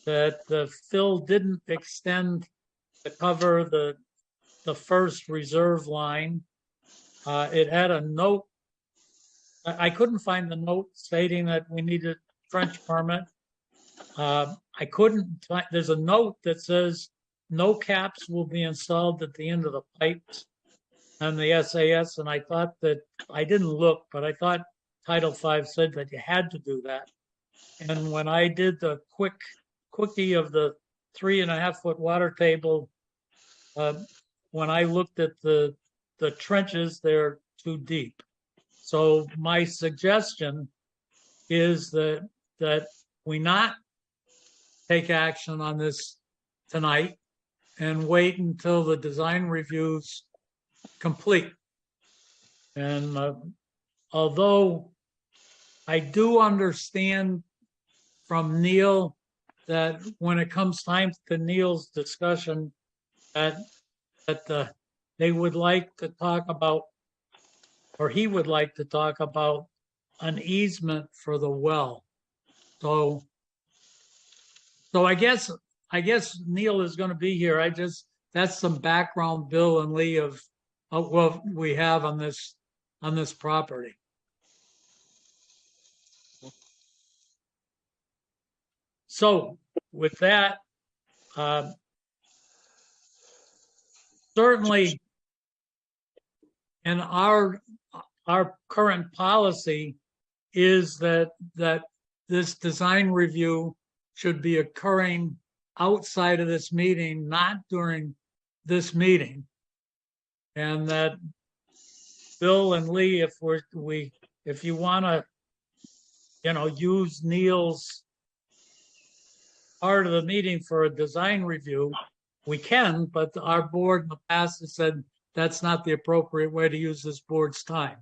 that the fill didn't extend to cover the first reserve line. It had a note. I couldn't find the note stating that we needed trench permit. I couldn't find, there's a note that says no caps will be installed at the end of the pipes and the SAS. And I thought that, I didn't look, but I thought Title V said that you had to do that. And when I did the quickie of the 3.5 foot water table, when I looked at the trenches, they're too deep. So my suggestion is that we not take action on this tonight and wait until the design review's complete. And although I do understand from Neil that when it comes time to Neil's discussion, that they would like to talk about, or he would like to talk about, an easement for the well. So I guess Neil is going to be here. That's some background, Bill and Lee, of what we have on this property. So with that, certainly in our current policy is that this design review should be occurring outside of this meeting, not during this meeting. And that Bill and Lee, if you want to, use Neil's part of the meeting for a design review, we can, but our board in the past has said that's not the appropriate way to use this board's time.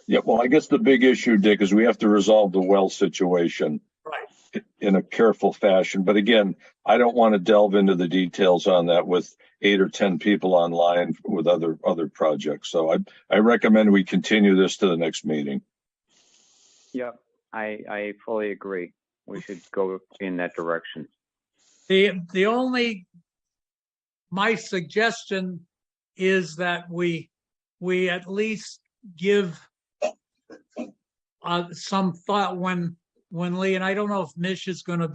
Yeah, well, I guess the big issue, Dick, is we have to resolve the well situation in a careful fashion. But again, I don't want to delve into the details on that with 8 or 10 people online with other projects. So I recommend we continue this to the next meeting. Yeah, I fully agree. We should go in that direction. My suggestion is that we at least give some thought when Lee, and I don't know if Mish is going to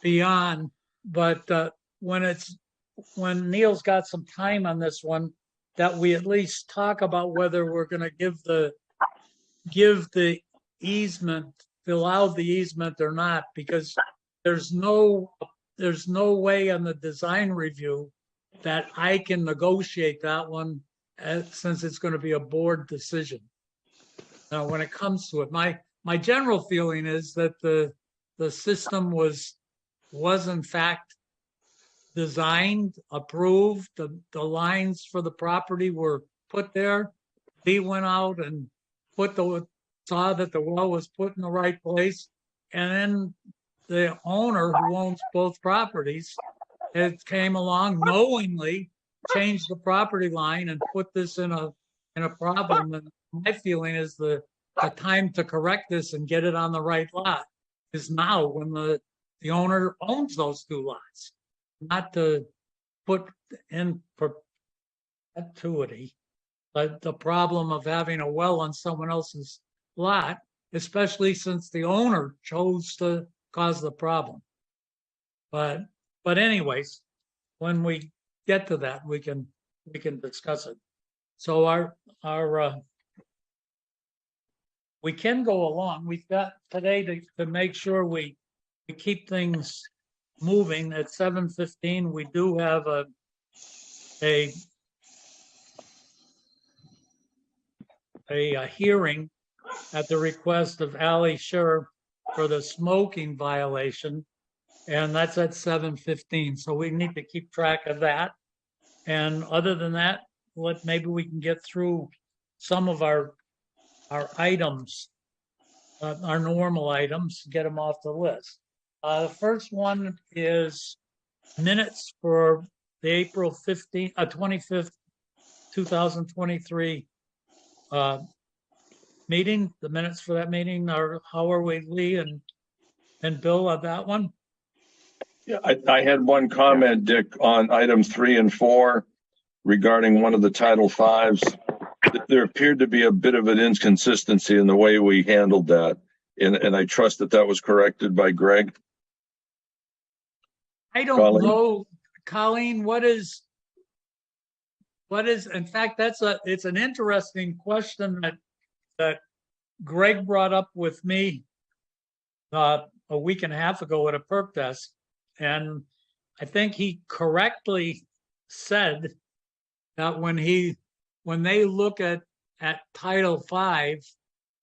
be on, but when Neil's got some time on this one, that we at least talk about whether we're going to give the easement, fill out the easement or not, because there's no way on the design review that I can negotiate that one, since it's going to be a board decision. Now, when it comes to it, my general feeling is that the system was in fact designed, approved. The lines for the property were put there. He went out and saw that the well was put in the right place, and then the owner, who owns both properties, it came along knowingly, changed the property line and put this in a problem. And my feeling is the time to correct this and get it on the right lot is now, when the owner owns those 2 lots, not to put in perpetuity, but the problem of having a well on someone else's lot, especially since the owner chose to cause the problem. But anyways, when we get to that, we can discuss it. So our we can go along. We've got today to make sure we keep things moving. At 7:15, we do have a hearing at the request of Ali Sher for the smoking violation, and that's at 7:15. So we need to keep track of that. And other than that, maybe we can get through some of our items, our normal items, get them off the list. The first one is minutes for the April 25th, 2023 meeting. The minutes for that meeting how are we, Lee and Bill, on that one? Yeah, I had one comment, Dick, on item 3 and 4 regarding one of the Title Fives. There appeared to be a bit of an inconsistency in the way we handled that, and I trust that that was corrected by Greg. I don't Colleen? know, Colleen, in fact, it's an interesting question that Greg brought up with me a week and a half ago at a perk test. And I think he correctly said that when they look at Title V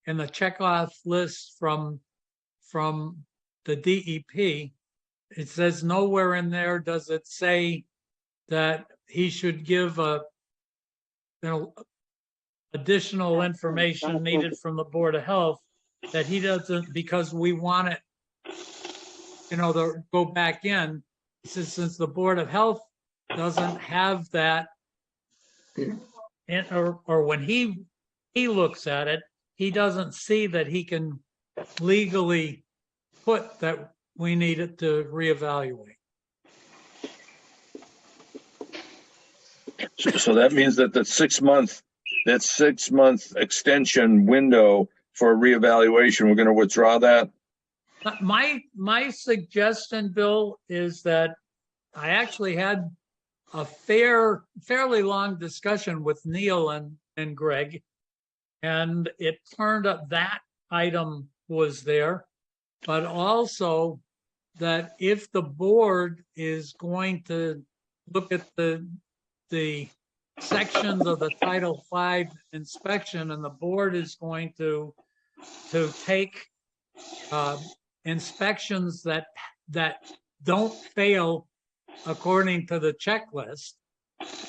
and the checkoff list from the DEP, it says nowhere in there does it say that he should give additional information needed from the Board of Health, that he doesn't, because we want it, to go back in. He says, since the Board of Health doesn't have that, or when he looks at it, he doesn't see that he can legally put that we need it to reevaluate. So that means that that 6-month extension window for a reevaluation, we're going to withdraw that. My suggestion, Bill, is that I actually had a fairly long discussion with Neil and Greg, and it turned up that item was there, but also that if the board is going to look at the sections of the Title V inspection, and the board is going to take inspections that don't fail according to the checklist,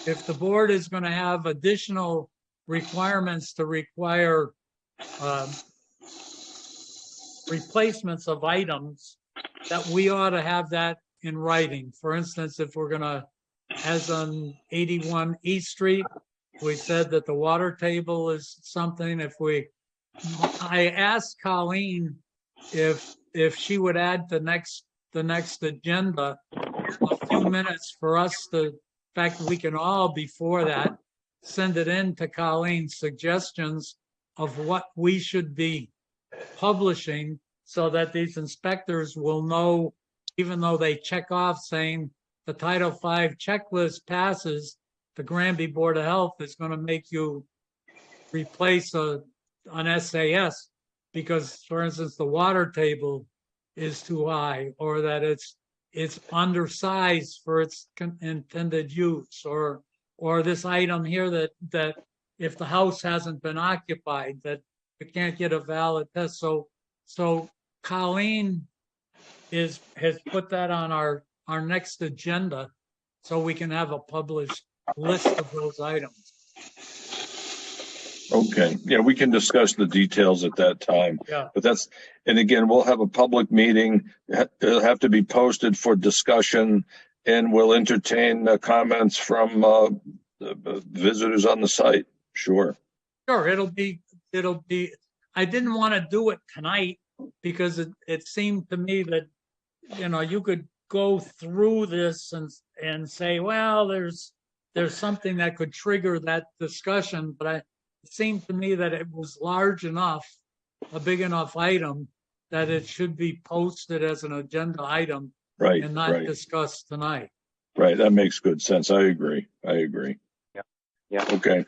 if the board is going to have additional requirements to require replacements of items, that we ought to have that in writing. For instance, if we're going to, as on 81 East Street, we said that the water table is something. I asked Colleen if she would add the next agenda a few minutes for us to, in fact, we can all before that send it in to Colleen's suggestions of what we should be publishing, so that these inspectors will know, even though they check off saying the Title V checklist passes, the Granby Board of Health is going to make you replace an SAS because, for instance, the water table is too high, or that it's undersized for its intended use, or this item here that if the house hasn't been occupied, that you can't get a valid test. So Colleen has put that on our next agenda, so we can have a published list of those items. Okay, yeah, we can discuss the details at that time. Yeah. But and again, we'll have a public meeting. It'll have to be posted for discussion, and we'll entertain comments from visitors on the site. Sure. Sure, it'll be. I didn't want to do it tonight because it seemed to me that, you could go through this and say, well, there's something that could trigger that discussion, but it seemed to me that it was large enough, a big enough item, that it should be posted as an agenda item, Right, and not discussed tonight. Right, that makes good sense. I agree. Yeah. Okay.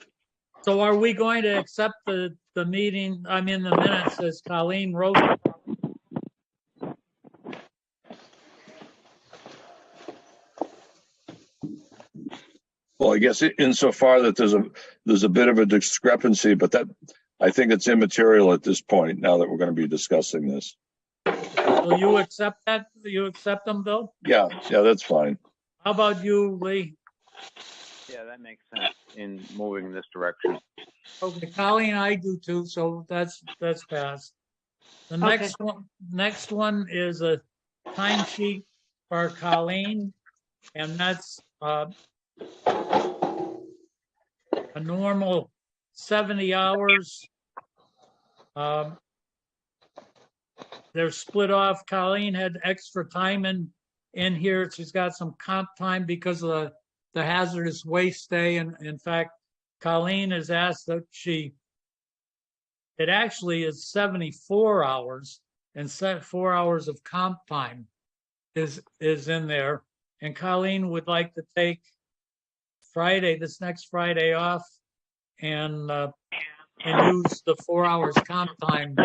So are we going to accept the meeting, the minutes as Colleen wrote it? Well, I guess insofar that there's a bit of a discrepancy, but that I think it's immaterial at this point, now that we're going to be discussing this. Will you accept that? You accept them, Bill? Yeah, that's fine. How about you, Lee? Yeah, that makes sense in moving in this direction. Okay, Colleen, I do too, so that's passed. The next one is a timesheet for Colleen, and that's a normal 70 hours. They're split off. Colleen had extra time in here. She's got some comp time because of the hazardous waste day. And in fact, Colleen has asked that it actually is 74 hours and set 4 hours of comp time is in there. And Colleen would like to take this next Friday off and use the 4 hours comp time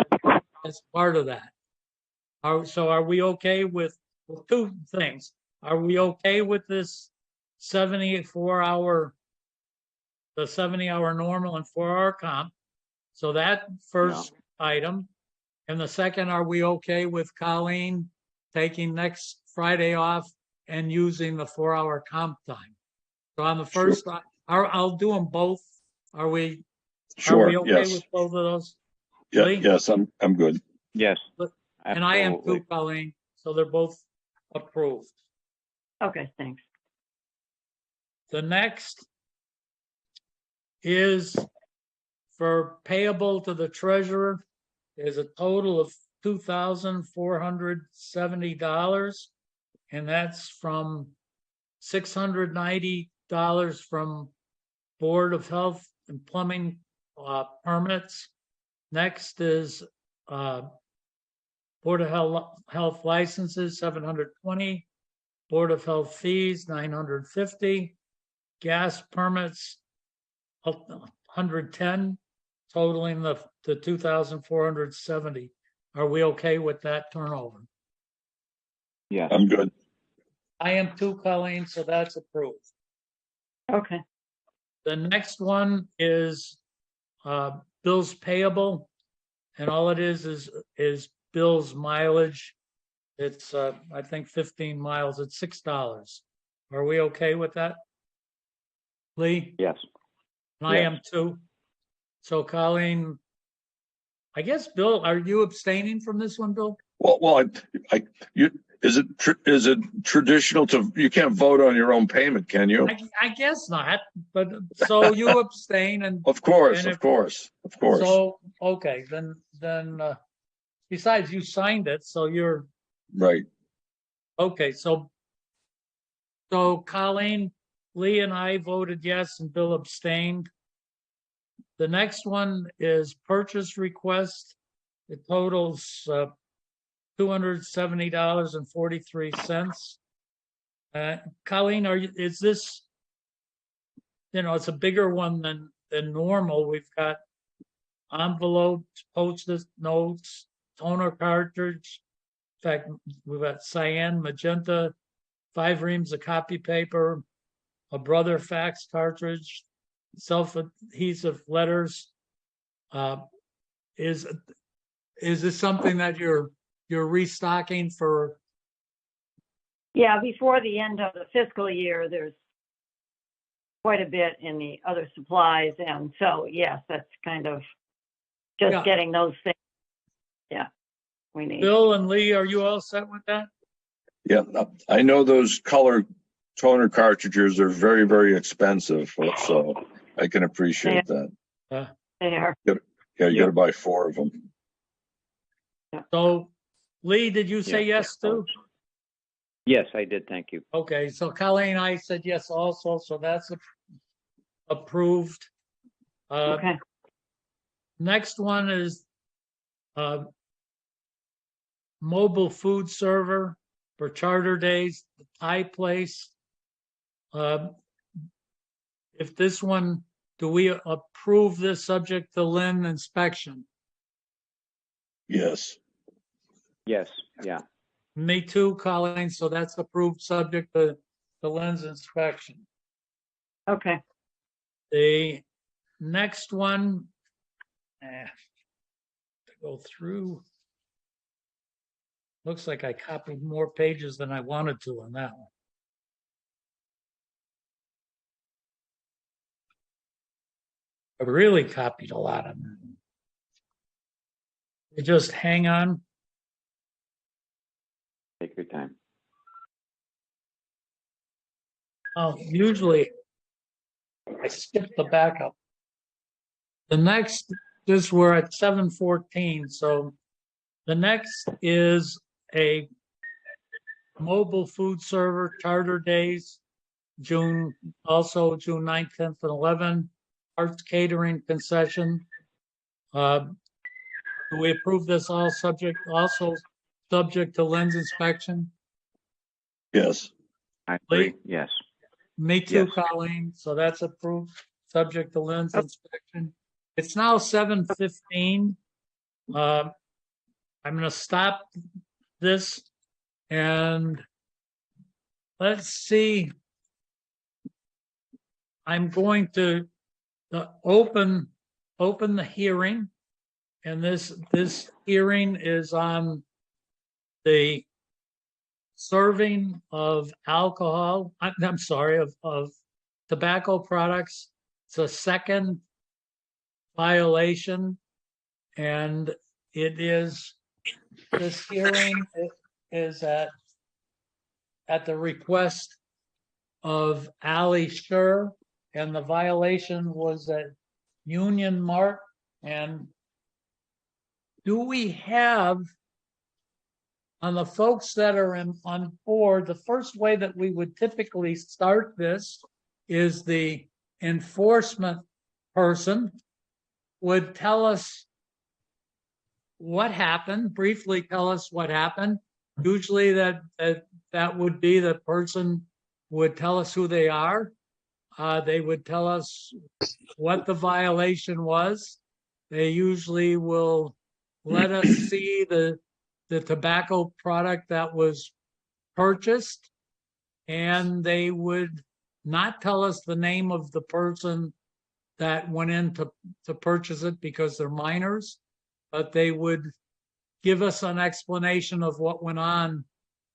as part of that. So are we okay with two things? Are we okay with this 70-hour normal and 4-hour comp? So that first item. And the second, are we okay with Colleen taking next Friday off and using the 4-hour comp time? So on the first, Sure. I'll do them both. Are we Sure. okay Yes. with both of those? Yeah. Lee? Yes. I'm good. Yes. And I am absolutely. too, Colleen. So they're both approved. Okay, thanks. The next is for payable to the treasurer is a total of $2,470. And that's from $690 from Board of Health and Plumbing permits. Next is Board of Health licenses, $720. Board of Health fees, $950. Gas permits, $110, totaling the $2,470. Are we okay with that turnover? Yes. I'm good. I am too, Colleen, so that's approved. Okay, The next one is bills payable, and all it is bills mileage. It's I think 15 miles. It's $6. Are we okay with that, Lee? Yes. And I Yes. am too. So Colleen, I guess Bill, are you abstaining from this one, Bill? Well, is it traditional to, you can't vote on your own payment, can you? I guess not, but so you abstain and Of course, And of course. so, okay, then besides you signed it, so you're, Right. okay, so Colleen, Lee and I voted yes and Bill abstained. The next one is purchase request. It totals $270.43. Colleen, is this, it's a bigger one than normal. We've got envelopes, Post-it notes, toner cartridge. In fact, we've got cyan, magenta, 5 reams of copy paper, a Brother fax cartridge, self-adhesive letters. Is this something that you're restocking for? yeah, before the end of the fiscal year, there's quite a bit in the other supplies, and so, yes, that's kind of just Yeah. getting those things, yeah, we need. Bill and Lee, are you all set with that? Yeah. I know those color toner cartridges are very, very expensive, so I can appreciate that. There, Yeah, you got to buy 4 of them. So, Lee, did you say yes too? Yes, I did. Thank you. Okay, so Colleen, I said yes also, so that's approved. okay, Next one is mobile food server for charter days, the Thai place. If this one, do we approve this subject to Lynn inspection? Yes. Yes. Yeah. Me too, Colleen, so that's approved subject to Lynn's inspection. okay, The next one, to go through. Looks like I copied more pages than I wanted to on that one. I really copied a lot on that one. You just hang on. Take your time. Oh, usually I skip the backup. The next, we're at 7:14, so the next is a mobile food server charter days, June 9th, 10th, and 11th. Arts catering concession. Do we approve this also subject to lens inspection? Yes. I agree. Lee? Yes. Me too, Yes. Colleen. So that's approved, subject to lens inspection. It's now 7:15. I'm going to stop this and let's see. I'm going to open the hearing, and this hearing is on the serving of alcohol. I'm sorry, of tobacco products. It's a second violation, and this hearing is at the request of Ali Scher, and the violation was at Union Mart. And do we have, on the folks that are on board, the first way that we would typically start this is the enforcement person would tell us what happened, briefly tell us what happened. Usually that would be the person would tell us who they are. They would tell us what the violation was. They usually will let us see the tobacco product that was purchased, and they would not tell us the name of the person that went in to purchase it because they're minors, but they would give us an explanation of what went on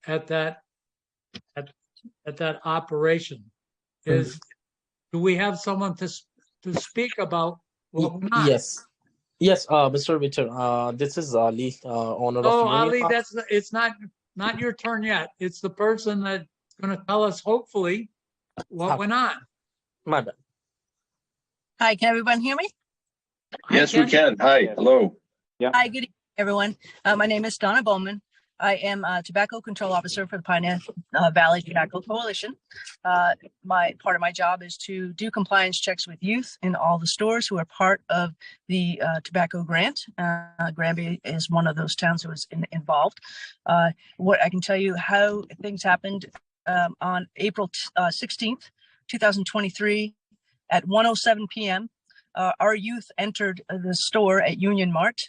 at that operation. Do we have someone to speak about what went on? Yes, Mr. Richard, this is Ali, owner of Oh, Union Ali, Park. it's not your turn yet. It's the person that's going to tell us, hopefully, what went on. My bad. Hi, can everyone hear me? Yes, we can. Hi. Yes. Hello. Yeah. Hi, good evening, everyone. My name is Donna Bowman. I am a Tobacco Control Officer for the Pioneer Valley Tobacco Coalition. Part of my job is to do compliance checks with youth in all the stores who are part of the tobacco grant. Granby is one of those towns who was involved. What I can tell you how things happened on April 16th, 2023 at 1:07 p.m. Our youth entered the store at Union Mart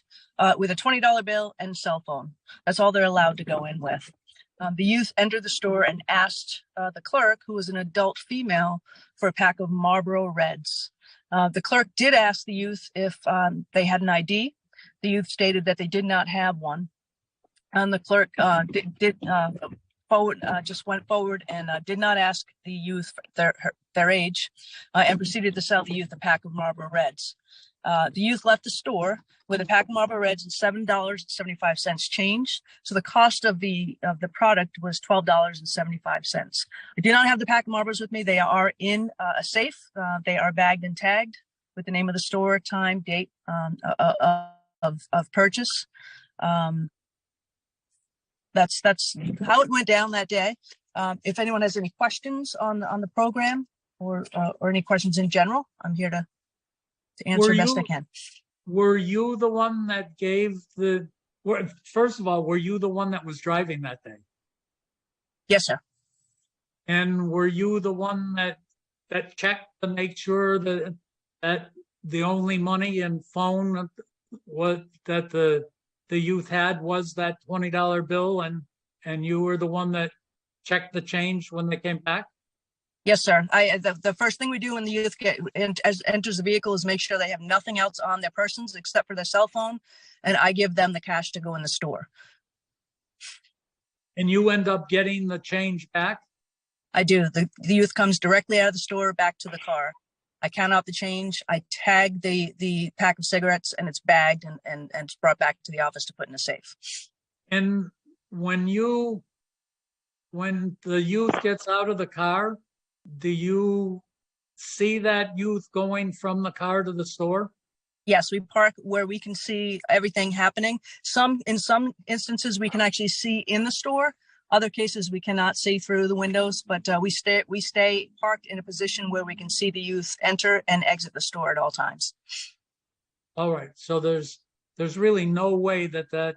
with a $20 bill and cell phone. That's all they're allowed to go in with. The youth entered the store and asked the clerk, who was an adult female, for a pack of Marlboro Reds. The clerk did ask the youth if they had an ID. The youth stated that they did not have one. And the clerk just went forward and did not ask the youth their age and proceeded to sell the youth a pack of Marlboro Reds. The youth left the store with a pack of Marlboro Reds and $7.75 change. So the cost of the product was $12.75. I do not have the pack of Marlboros with me. They are in a safe. They are bagged and tagged with the name of the store, time, date of purchase. That's how it went down that day. If anyone has any questions on the program or any questions in general, I'm here to answer best I can. Were you the one that gave first of all, were you the one that was driving that day? Yes, sir. And were you the one that checked to make sure that the only money and phone that the youth had was that $20 bill, and you were the one that checked the change when they came back? Yes, sir. The first thing we do when the youth enters the vehicle is make sure they have nothing else on their persons except for their cell phone, and I give them the cash to go in the store. And you end up getting the change back? I do. The youth comes directly out of the store back to the car. I count out the change. I tag the pack of cigarettes, and it's bagged and it's brought back to the office to put in a safe. And when the youth gets out of the car, do you see that youth going from the car to the store? Yes, we park where we can see everything happening. In some instances, we can actually see in the store Other cases, we cannot see through the windows, but we stay parked in a position where we can see the youth enter and exit the store at all times. All right, so there's really no way that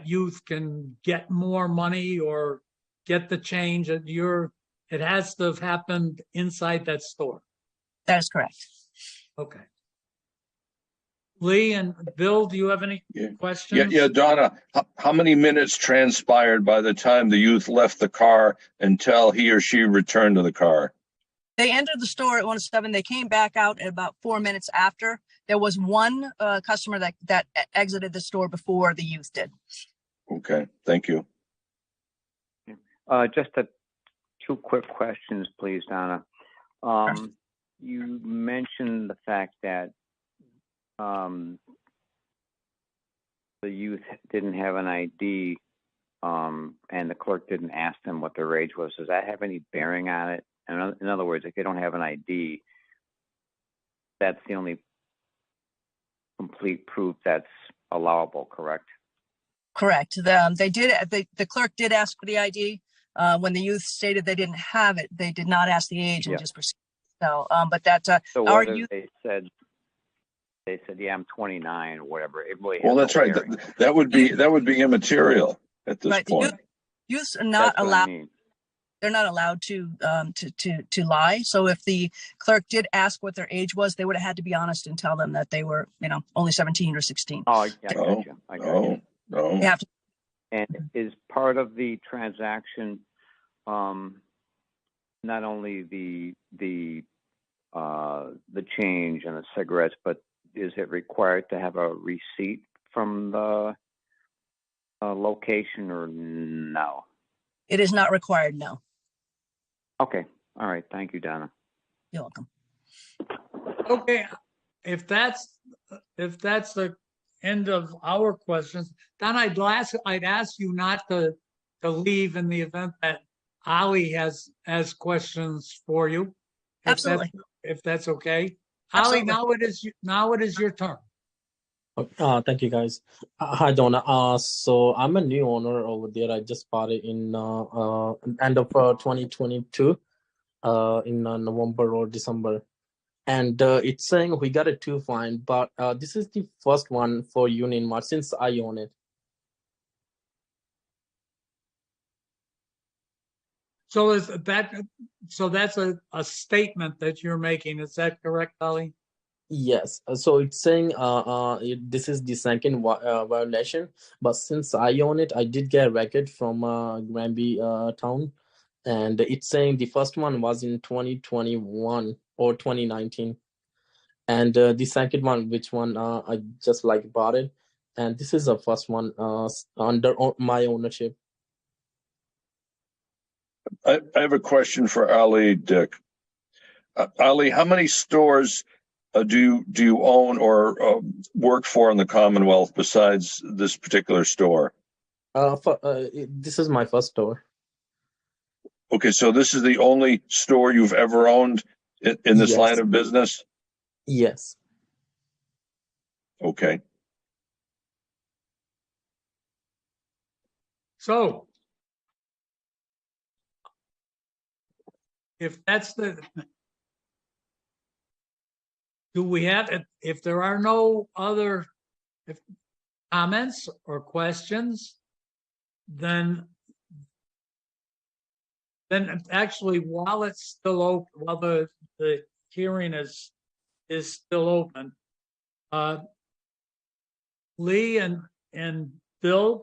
youth can get more money or get the change at it has to have happened inside that store. That is correct. Okay. Lee and Bill, do you have any questions? Yeah, Donna, how many minutes transpired by the time the youth left the car until he or she returned to the car? They entered the store at 1:07. They came back out at about 4 minutes after. There was one customer that exited the store before the youth did. Okay, thank you. Just two quick questions, please, Donna. You mentioned the fact that the youth didn't have an ID, and the clerk didn't ask them what their age was. Does that have any bearing on it? In other words, if they don't have an ID, that's the only complete proof that's allowable, correct? Correct. The clerk did ask for the ID. When the youth stated they didn't have it, they did not ask the age and just proceeded. So, but that so our whether youth. They said, yeah, I'm 29 or whatever. It really Well, that's right. That would be immaterial at this point. Youths are not That's allowed. what I mean. They're not allowed to lie. So if the clerk did ask what their age was, they would have had to be honest and tell them that they were, only 17 or 16. Oh, I got you. I got you. No. You have to. And is part of the transaction not only the change and the cigarettes, but is it required to have a receipt from the location or no? It is not required. No. Okay. All right. Thank you, Donna. You're welcome. Okay, if that's the end of our questions, then I'd ask you not to leave in the event that Ali has questions for you. Absolutely. If that's okay. Absolutely. Ali, now it is your turn. Thank you, guys. Hi, Donna. So I'm a new owner over there. I just bought it in end of 2022, in November or December, and it's saying we got a 2 fine, but this is the first one for Union Mart since I own it. So that's a statement that you're making. Is that correct, Ali? Yes, so it's saying this is the second violation, but since I own it, I did get a record from Granby town, and it's saying the first one was in 2021 or 2019, and the second one, which one I just bought it, and this is the first one under my ownership. I have a question for Ali, Dick. Ali, how many stores do you own or work for in the Commonwealth besides this particular store? This is my first store. Okay, so this is the only store you've ever owned in this line of business? Yes. Okay. So if that's if there are no other comments or questions, then actually while it's still open, while the hearing is still open, Lee and Bill,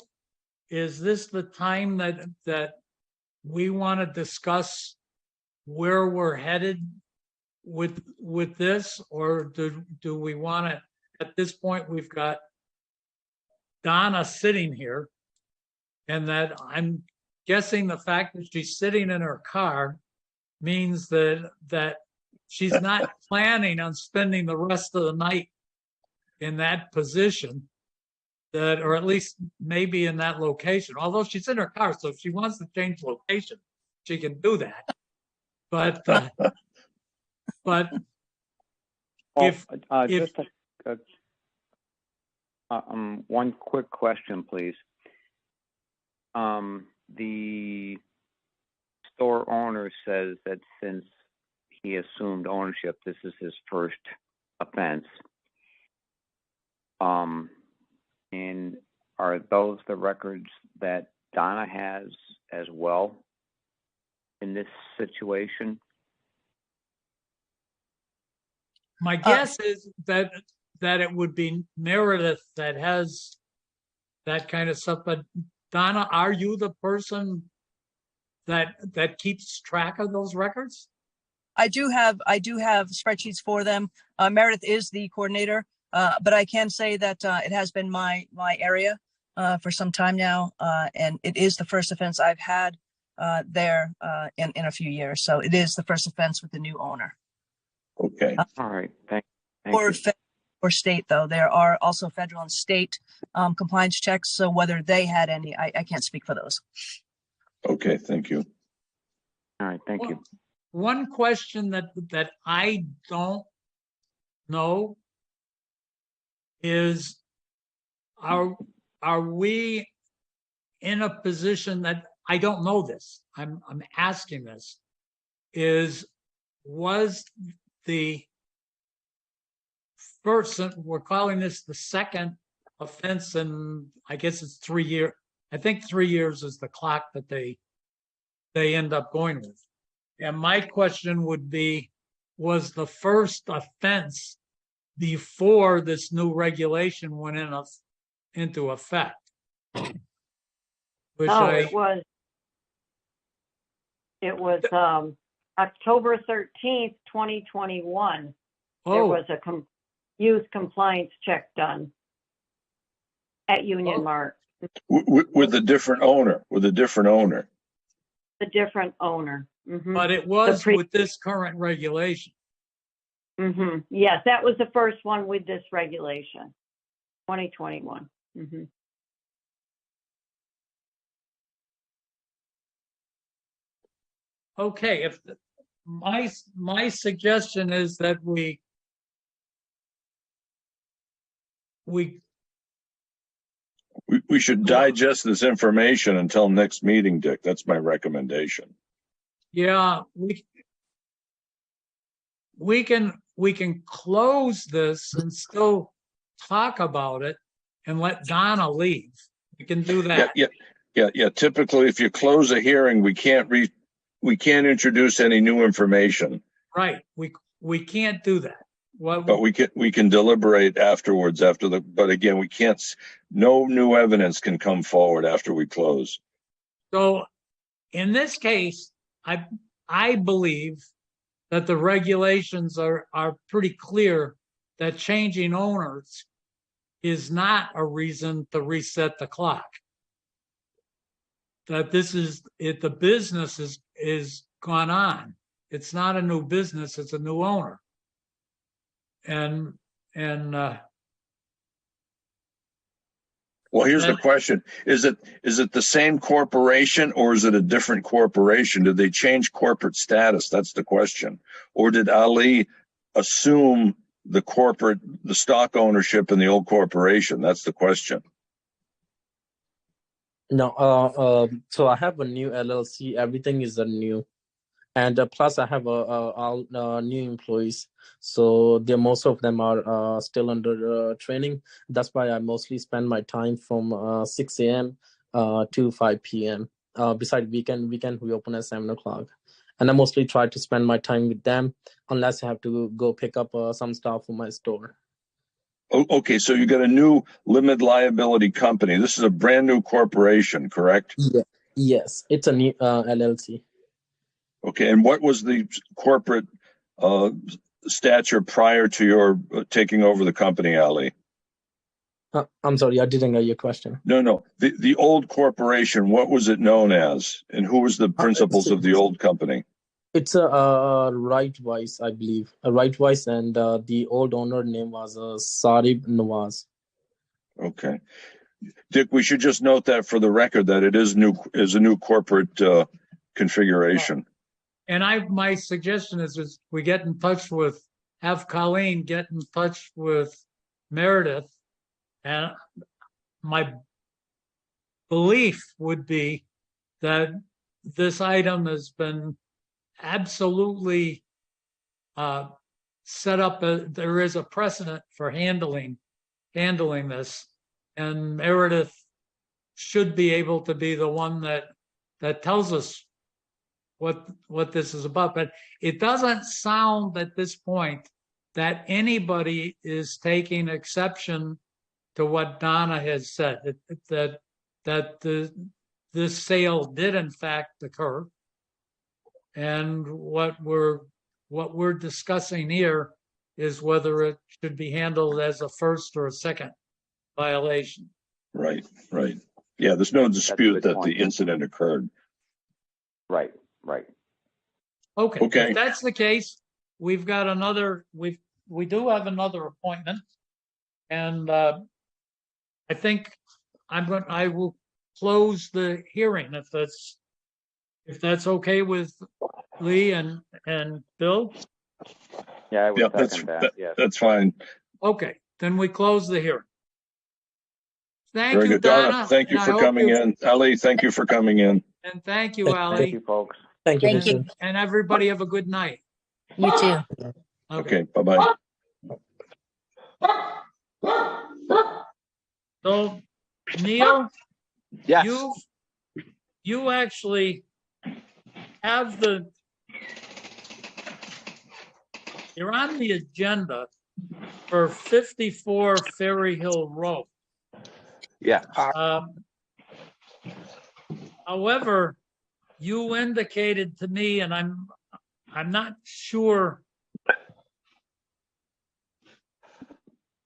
is this the time that we want to discuss where we're headed with this, or do we want to? At this point, we've got Donna sitting here, and that I'm guessing the fact that she's sitting in her car means that she's not planning on spending the rest of the night in that position, or at least maybe in that location. Although she's in her car, so if she wants to change location, she can do that. But if just one quick question, please. the store owner says that since he assumed ownership, this is his first offense. And are those the records that Donna has as well in this situation? My guess is that it would be Meredith that has that kind of stuff. But Donna, are you the person that keeps track of those records? I do have spreadsheets for them. Meredith is the coordinator, but I can say that it has been my area for some time now, and it is the first offense I've had there in a few years. So it is the first offense with the new owner. Okay. All right, thank Or you. or state, though, there are also federal and state compliance checks. So whether they had any, I can't speak for those. Okay, thank you. All right, thank you. One question that I don't know is, are we in a position that I don't know this? I'm asking this. Was the first, we're calling this the second offense, and I guess it's 3 years. I think 3 years is the clock that they end up going with. And my question would be, was the first offense before this new regulation went into effect? Which it was October 13th, 2021. There oh, was a youth compliance check done at Union Oh. Mart. With a different owner, The different owner. Mhm. but it was with this current regulation. Yes, that was the first one with this regulation, 2021. Okay, if my suggestion is that we should digest this information until next meeting, Dick. That's my recommendation. yeah, we can close this and still talk about it and let Donna leave. We can do that. Yeah. Typically, if you close a hearing, we can't introduce any new information. Right. We can't do that. But we can deliberate afterwards but again, we can't, no new evidence can come forward after we close. So in this case, I believe that the regulations are pretty clear that changing owners is not a reason to reset the clock. That the business is gone on. It's not a new business, it's a new owner. And well, here's the question. Is it the same corporation or is it a different corporation? Did they change corporate status? That's the question. Or did Ali assume the stock ownership in the old corporation? That's the question. No, so I have a new LLC. Everything is a new, and plus I have all new employees. So most of them are still under training. That's why I mostly spend my time from 6 a.m. To 5 p.m. Besides weekend we open at 7 o'clock, and I mostly try to spend my time with them unless I have to go pick up some stuff from my store. Okay, so you got a new limited liability company. This is a brand new corporation, correct? Yeah. Yes, it's a new LLC. Okay, and what was the corporate stature prior to your taking over the company, Ali? I'm sorry, I didn't get your question. No. The old corporation, what was it known as? And who was the principals of the old company? It's a Rightwise, I believe. A Rightwise, and the old owner name was Sarib Nawaz. Okay. Dick, we should just note that for the record that it is a new corporate configuration. And my suggestion is we get in touch have Colleen get in touch with Meredith, and my belief would be that this item has been absolutely set up. There is a precedent for handling this, and Meredith should be able to be the one that tells us what this is about. But it doesn't sound at this point that anybody is taking exception to what Donna has said, that this sale did in fact occur. And what we're discussing here is whether it should be handled as a first or a second violation. Right, right. Yeah, there's no dispute that the incident occurred. Right. Okay. Okay. If that's the case, we've got another. We do have another appointment, and I think I will close the hearing if that's okay with Lee and Bill. Yeah, I would Yeah, second that. Yes. that's fine. Okay, then we close the hearing. Thank Very you, good. Donna. Thank you and I for hope coming in. Ali, thank you for coming in. And thank you, Thank Ali. Thank you, folks. Thank you. Thank you. And everybody have a good night. You too. Okay, bye-bye. So, Neil, Yes. you actually have you're on the agenda for 54 Ferry Hill Road. Yeah. However, you indicated to me, and I'm not sure,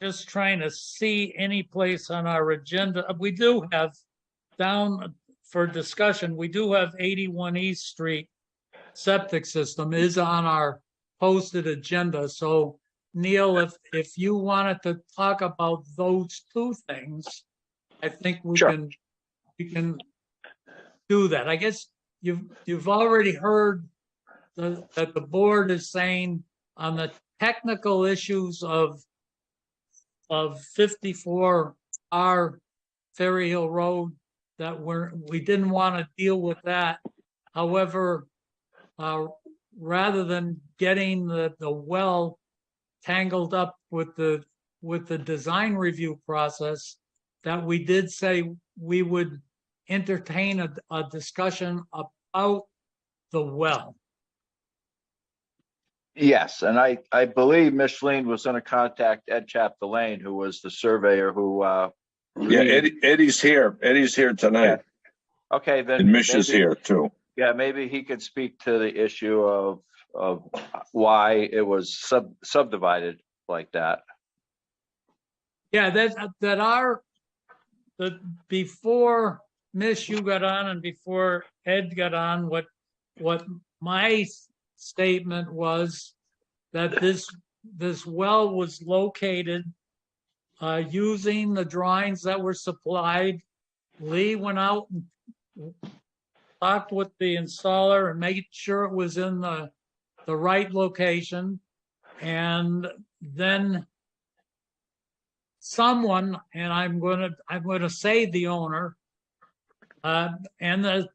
just trying to see any place on our agenda. We do have down for discussion, we do have 81 East Street septic system is on our posted agenda. So Neil, if you wanted to talk about those two things, I think we Sure. can do that. I guess you've already heard that the board is saying on the technical issues of 54R Ferry Hill Road that we didn't want to deal with that. However, rather than getting the well tangled up with the design review process, that we did say we would entertain a discussion about the well. Yes, and I believe Micheline was going to contact Ed Chapdelaine, who was the surveyor who. Yeah, Eddie's here. Eddie's here tonight. Okay, then. And Mish is maybe- here too. Yeah, maybe he could speak to the issue of why it was subdivided like that. Yeah, that before Mish you got on and before Ed got on, what my statement was that this well was located using the drawings that were supplied. Lee went out and talked with the installer and made sure it was in the right location. And then someone, and I'm going to say the owner, and I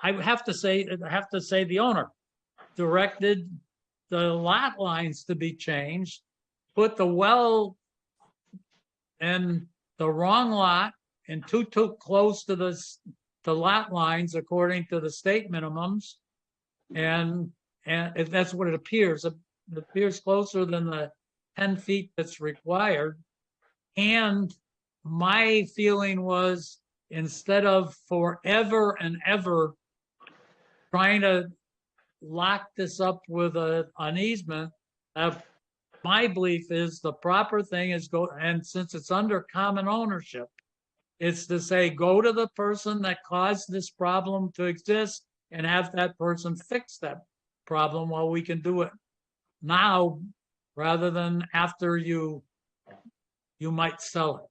have to say the owner directed the lot lines to be changed, put the well in the wrong lot and too close to the lot lines according to the state minimums, and that's what it appears. It appears closer than the 10 feet that's required. And my feeling was, instead of forever and ever trying to lock this up with an easement, my belief is the proper thing is and since it's under common ownership, it's to say, go to the person that caused this problem to exist and have that person fix that problem while we can do it now, rather than after you might sell it.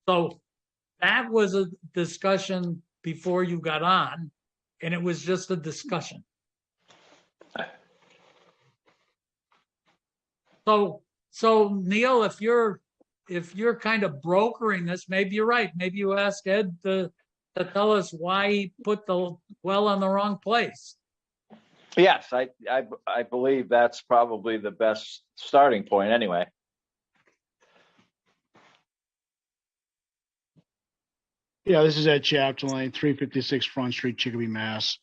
So that was a discussion before you got on, and it was just a discussion. So Neil, if you're kind of brokering this, maybe you're right. Maybe you ask Ed to to tell us why he put the well on the wrong place. Yes, I believe that's probably the best starting point anyway. Yeah, this is Ed Chapdelaine, 356 Front Street, Chicopee, Mass.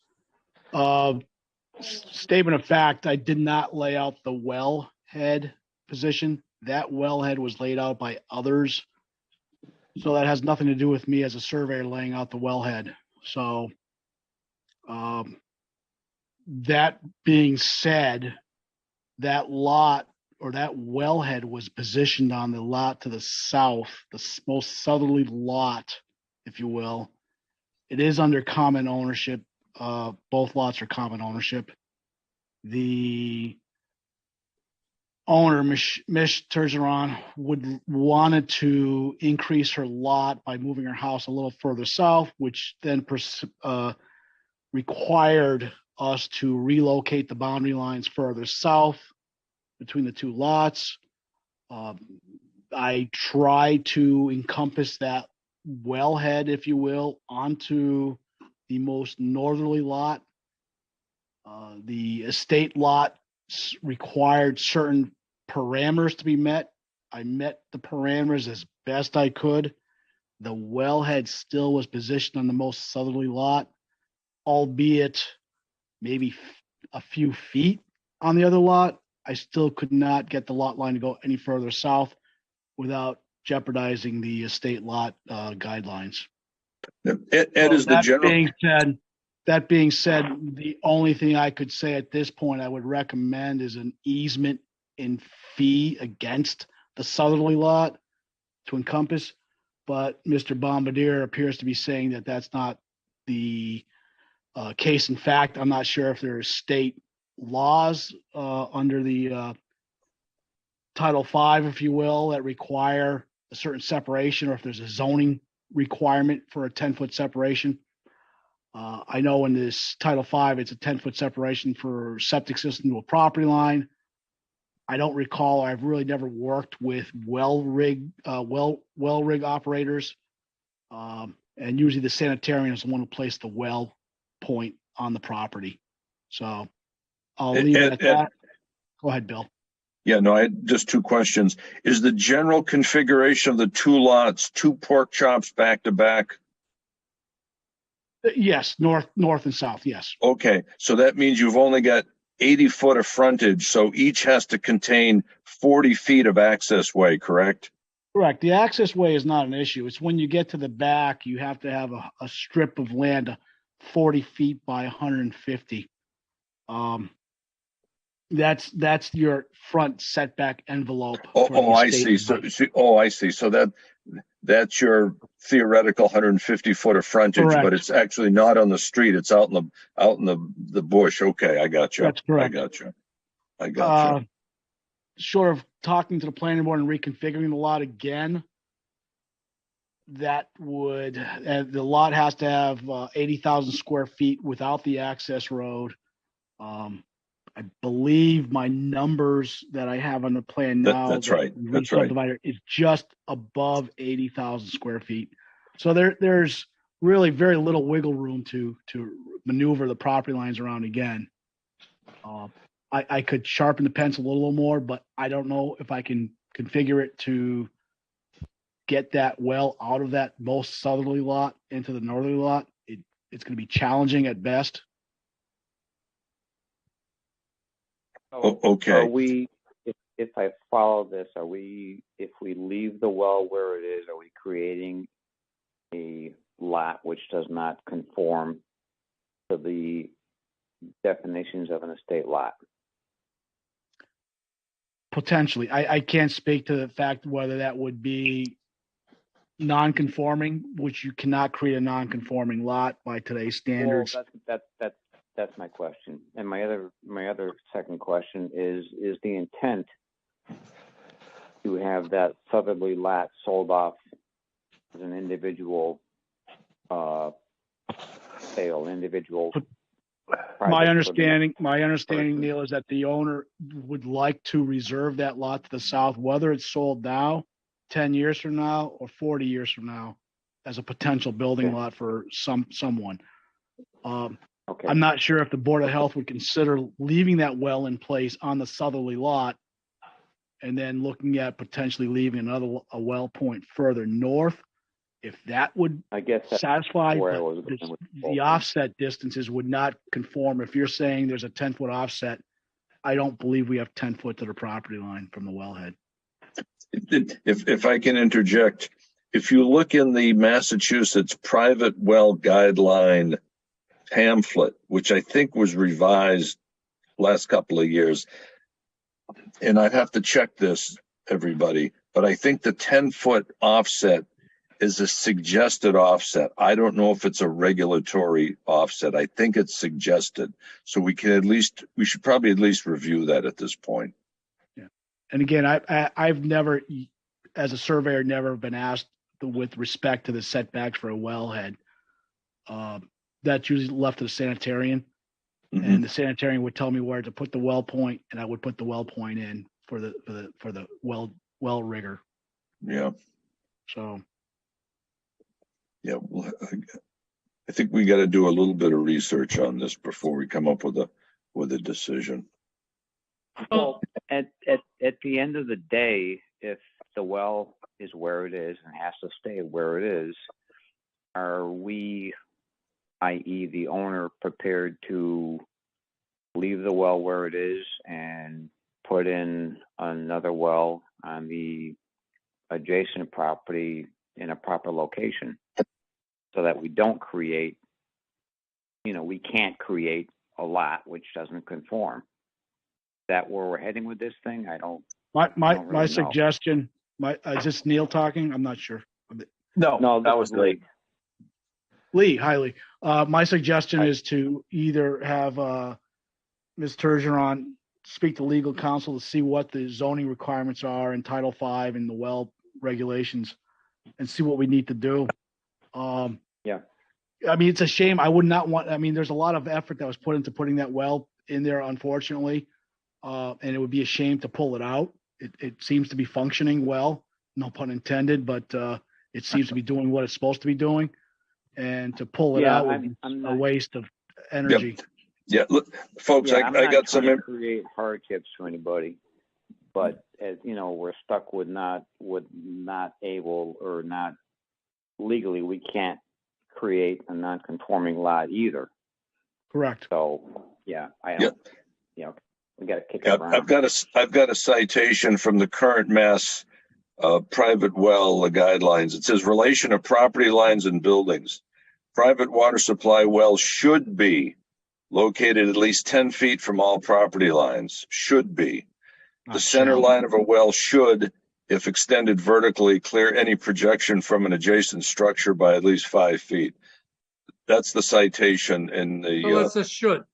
Statement of fact, I did not lay out the wellhead position. That wellhead was laid out by others. So that has nothing to do with me as a surveyor laying out the wellhead. So that being said, that lot or that wellhead was positioned on the lot to the south, the most southerly lot, if you will. It is under common ownership. Both lots are common ownership. The owner, Mish Turgeron, wanted to increase her lot by moving her house a little further south, which then required us to relocate the boundary lines further south between the two lots. I tried to encompass that wellhead, if you will, onto the most northerly lot. The estate lot required certain parameters to be met. I met the parameters as best I could. The wellhead still was positioned on the most southerly lot, albeit maybe a few feet on the other lot. I still could not get the lot line to go any further south without jeopardizing the estate lot guidelines. Ed, is the general. That being said, the only thing I could say at this point I would recommend is an easement in fee against the southerly lot to encompass. But Mr. Bombardier appears to be saying that that's not the case. In fact, I'm not sure if there are state laws under the Title V, if you will, that require a certain separation, or if there's a zoning requirement for a 10-foot separation. I know in this Title V, it's a 10-foot separation for septic system to a property line. I don't recall. I've really never worked with well rig operators, and usually the sanitarian is the one who placed the well point on the property. So I'll leave it at that. Go ahead, Bill. Yeah, no, I had just two questions. Is the general configuration of the two lots, two pork chops back to back? Yes, north and south. Yes. Okay, so that means you've only got 80 foot of frontage, so each has to contain 40 feet of access way, correct? Correct. The access way is not an issue. It's when you get to the back, you have to have a strip of land 40 feet by 150. That's your front setback envelope. I see. I see. So that's your theoretical 150 foot of frontage, correct. But it's actually not on the street. It's out in the bush. Okay, I got you. That's correct. I got you. Short of talking to the planning board and reconfiguring the lot again, that would the lot has to have 80,000 square feet without the access road. I believe my numbers that I have on the plan now. That's right. That's right. Subdivider is just above 80,000 square feet. So there's really very little wiggle room to maneuver the property lines around again. I could sharpen the pencil a little more, but I don't know if I can configure it to get that well out of that most southerly lot into the northerly lot. It's going to be challenging at best. Okay. Are we, if I follow this, if we leave the well where it is, are we creating a lot which does not conform to the definitions of an estate lot? Potentially. I can't speak to the fact whether that would be non-conforming, which you cannot create a non-conforming lot by today's standards. Well, that's my question. And my other second question is the intent to have that southerly lot sold off as an individual sale, individual. My understanding, Neil, is that the owner would like to reserve that lot to the south, whether it's sold now, 10 years from now, or 40 years from now. as a potential building Okay. lot for someone. Okay. I'm not sure if the Board of Health would consider leaving that well in place on the southerly lot and then looking at potentially leaving a well point further north. If that would I guess that's satisfy, where I but was going with the offset distances would not conform. If you're saying there's a 10-foot offset, I don't believe we have 10 foot to the property line from the wellhead. If I can interject, if you look in the Massachusetts private well guideline pamphlet, which I think was revised last couple of years, and I'd have to check this, everybody, but I think the 10-foot offset is a suggested offset. I don't know if it's a regulatory offset. I think it's suggested. So we should probably at least review that at this point. Yeah. And again, I've never, as a surveyor, never been asked with respect to the setbacks for a wellhead. That's usually left to the sanitarian. Mhm. And the sanitarian would tell me where to put the well point, and I would put the well point in for the well rigger. Yeah. So Yeah. Well, I think we got to do a little bit of research on this before we come up with a decision. Well, at the end of the day, if the well is where it is and has to stay where it is, are we, i.e. the owner, prepared to leave the well where it is and put in another well on the adjacent property in a proper location so that we don't create, we can't create a lot which doesn't conform? Is that where we're heading with this thing? I don't my really know. suggestion, is this Neil talking? I'm not sure. No, that was Lee. Lee, hi Lee. My suggestion is to either have Ms. Turgeon speak to legal counsel to see what the zoning requirements are in Title V and the well regulations and see what we need to do. Yeah. I mean, it's a shame. I would not want, there's a lot of effort that was put into putting that well in there, unfortunately. And it would be a shame to pull it out. It seems to be functioning well, no pun intended, but it seems to be doing what it's supposed to be doing. And to pull it out would be a waste of energy. Yeah, look, folks, Yeah, I got some. trying to create hardships for anybody, but as we're stuck with not able or not legally, we can't create a non-conforming lot either. Correct. So yeah, I don't. We got to kick it Yeah, around. I've got a citation from the current Mass private well guidelines. It says relation of property lines and buildings. Private water supply wells should be located at least 10 feet from all property lines. Should be. The center line of a well should, if extended vertically, clear any projection from an adjacent structure by at least 5 feet. That's the citation in the. So it's a should.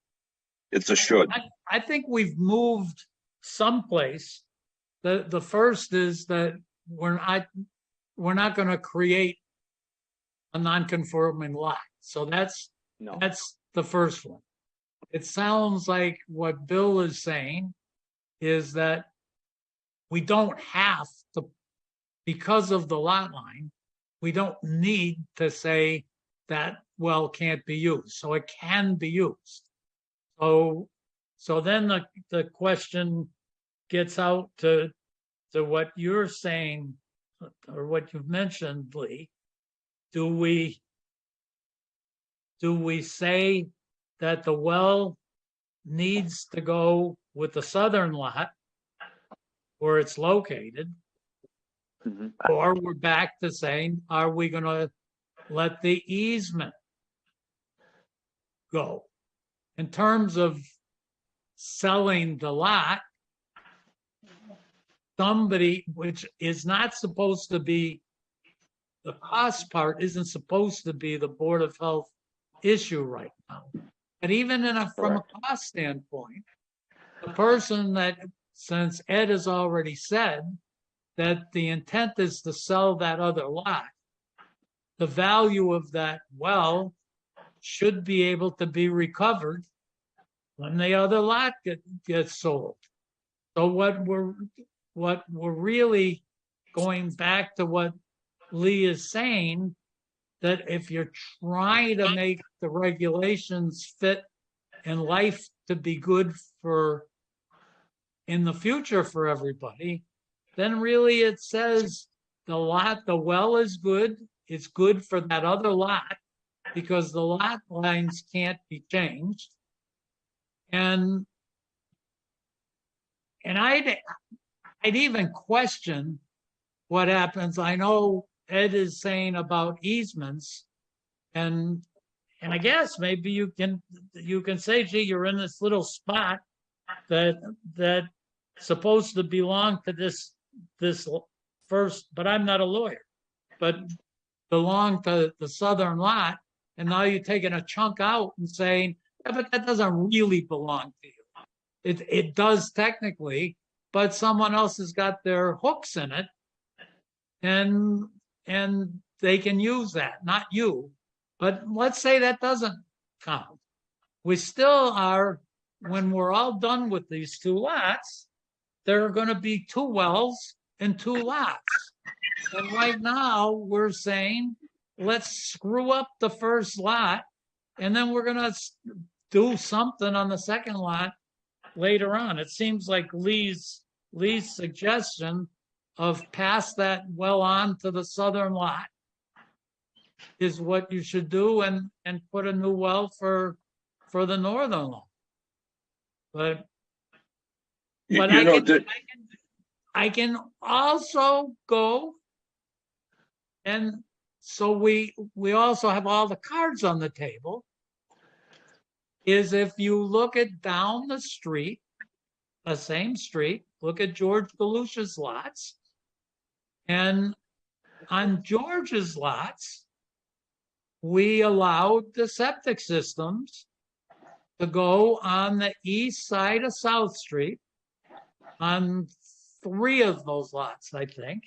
It's a should. I think we've moved someplace. The first is that we're not going to create a non-conforming lot. So that's the first one. It sounds like what Bill is saying is that we don't have to, because of the lot line, we don't need to say that well can't be used. So it can be used. So then the question gets out to what you're saying or what you've mentioned, Lee. Do we say that the well needs to go with the southern lot where it's located? Mm-hmm. Or we're back to saying, are we going to let the easement go? In terms of selling the lot, somebody, which is not supposed to be, the cost part isn't supposed to be the Board of Health issue right now. But even from a cost standpoint, the person that, since Ed has already said that the intent is to sell that other lot, the value of that well should be able to be recovered when the other lot gets sold. So what we're really going back to what Lee is saying that if you're trying to make the regulations fit and life to be good for in the future for everybody, then really it says the well is good. It's good for that other lot because the lot lines can't be changed. And I'd even question what happens. I know Ed is saying about easements, and I guess maybe you can say, gee, you're in this little spot that supposed to belong to this first, but I'm not a lawyer, but belong to the southern lot, and now you're taking a chunk out and saying, yeah, but that doesn't really belong to you. It does technically, but someone else has got their hooks in it, and they can use that, not you. But let's say that doesn't count. We still are, when we're all done with these two lots, there are going to be two wells and two lots. And right now we're saying, let's screw up the first lot, and then we're going to do something on the second lot later on. It seems like Lee's suggestion of pass that well on to the southern lot is what you should do, and put a new well for the northern lot. But I can also go, and so we also have all the cards on the table, is if you look at down the street, the same street, look at George Galusha's lots, and on George's lots, we allowed the septic systems to go on the east side of South Street on 3 of those lots, I think,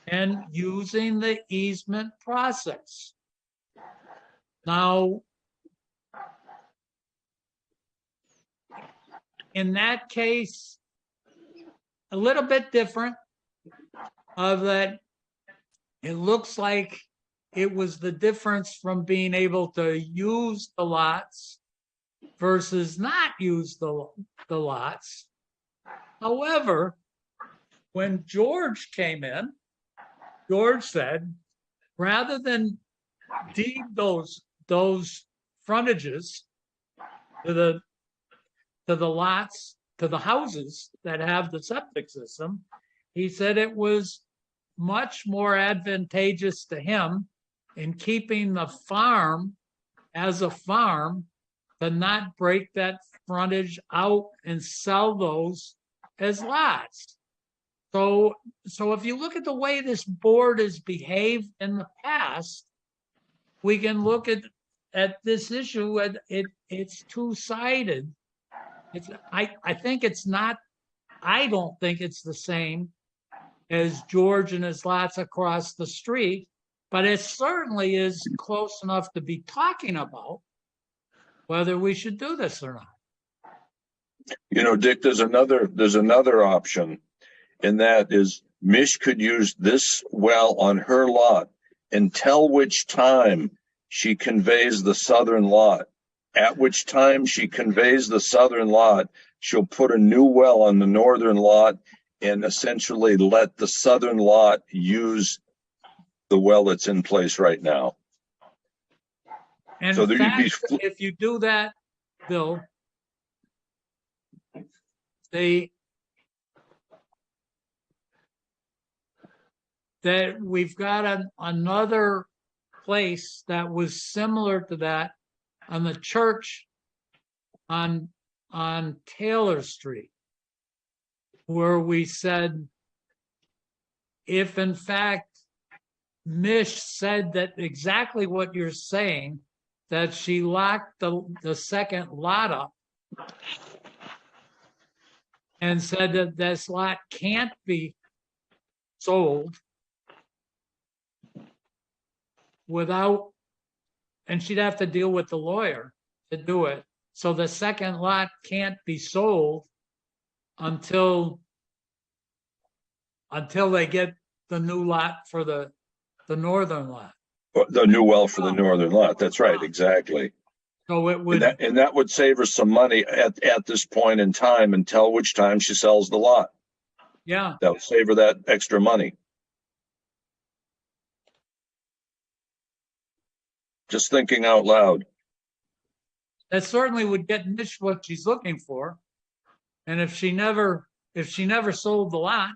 and using the easement process. Now, in that case, a little bit different of that, it looks like it was the difference from being able to use the lots versus not use the lots. However, when George came in, George said, rather than deed those frontages to the lots, to the houses that have the septic system, he said it was much more advantageous to him in keeping the farm as a farm to not break that frontage out and sell those as lots. So if you look at the way this board has behaved in the past, we can look at this issue, and it's two-sided. I think it's not, I don't think it's the same as George and his lots across the street, but it certainly is close enough to be talking about whether we should do this or not. You know, Dick, there's another option, and that is Mish could use this well on her lot until which time she conveys the southern lot. At which time she conveys the southern lot, she'll put a new well on the northern lot and essentially let the southern lot use the well that's in place right now. And So in there fact, you'd be, if you do that, Bill, that we've got another place that was similar to that on the church on Taylor Street, where we said, if in fact Mish said that exactly what you're saying, that she locked the second lot up and said that this lot can't be sold without, and she'd have to deal with the lawyer to do it. So the second lot can't be sold until they get the new lot for the northern lot. The new well for the northern lot. That's right, exactly. So it And would, that would save her some money at this point in time until which time she sells the lot. yeah, That would save her that extra money. Just thinking out loud. that certainly would get Mish what she's looking for. And if she never sold the lot,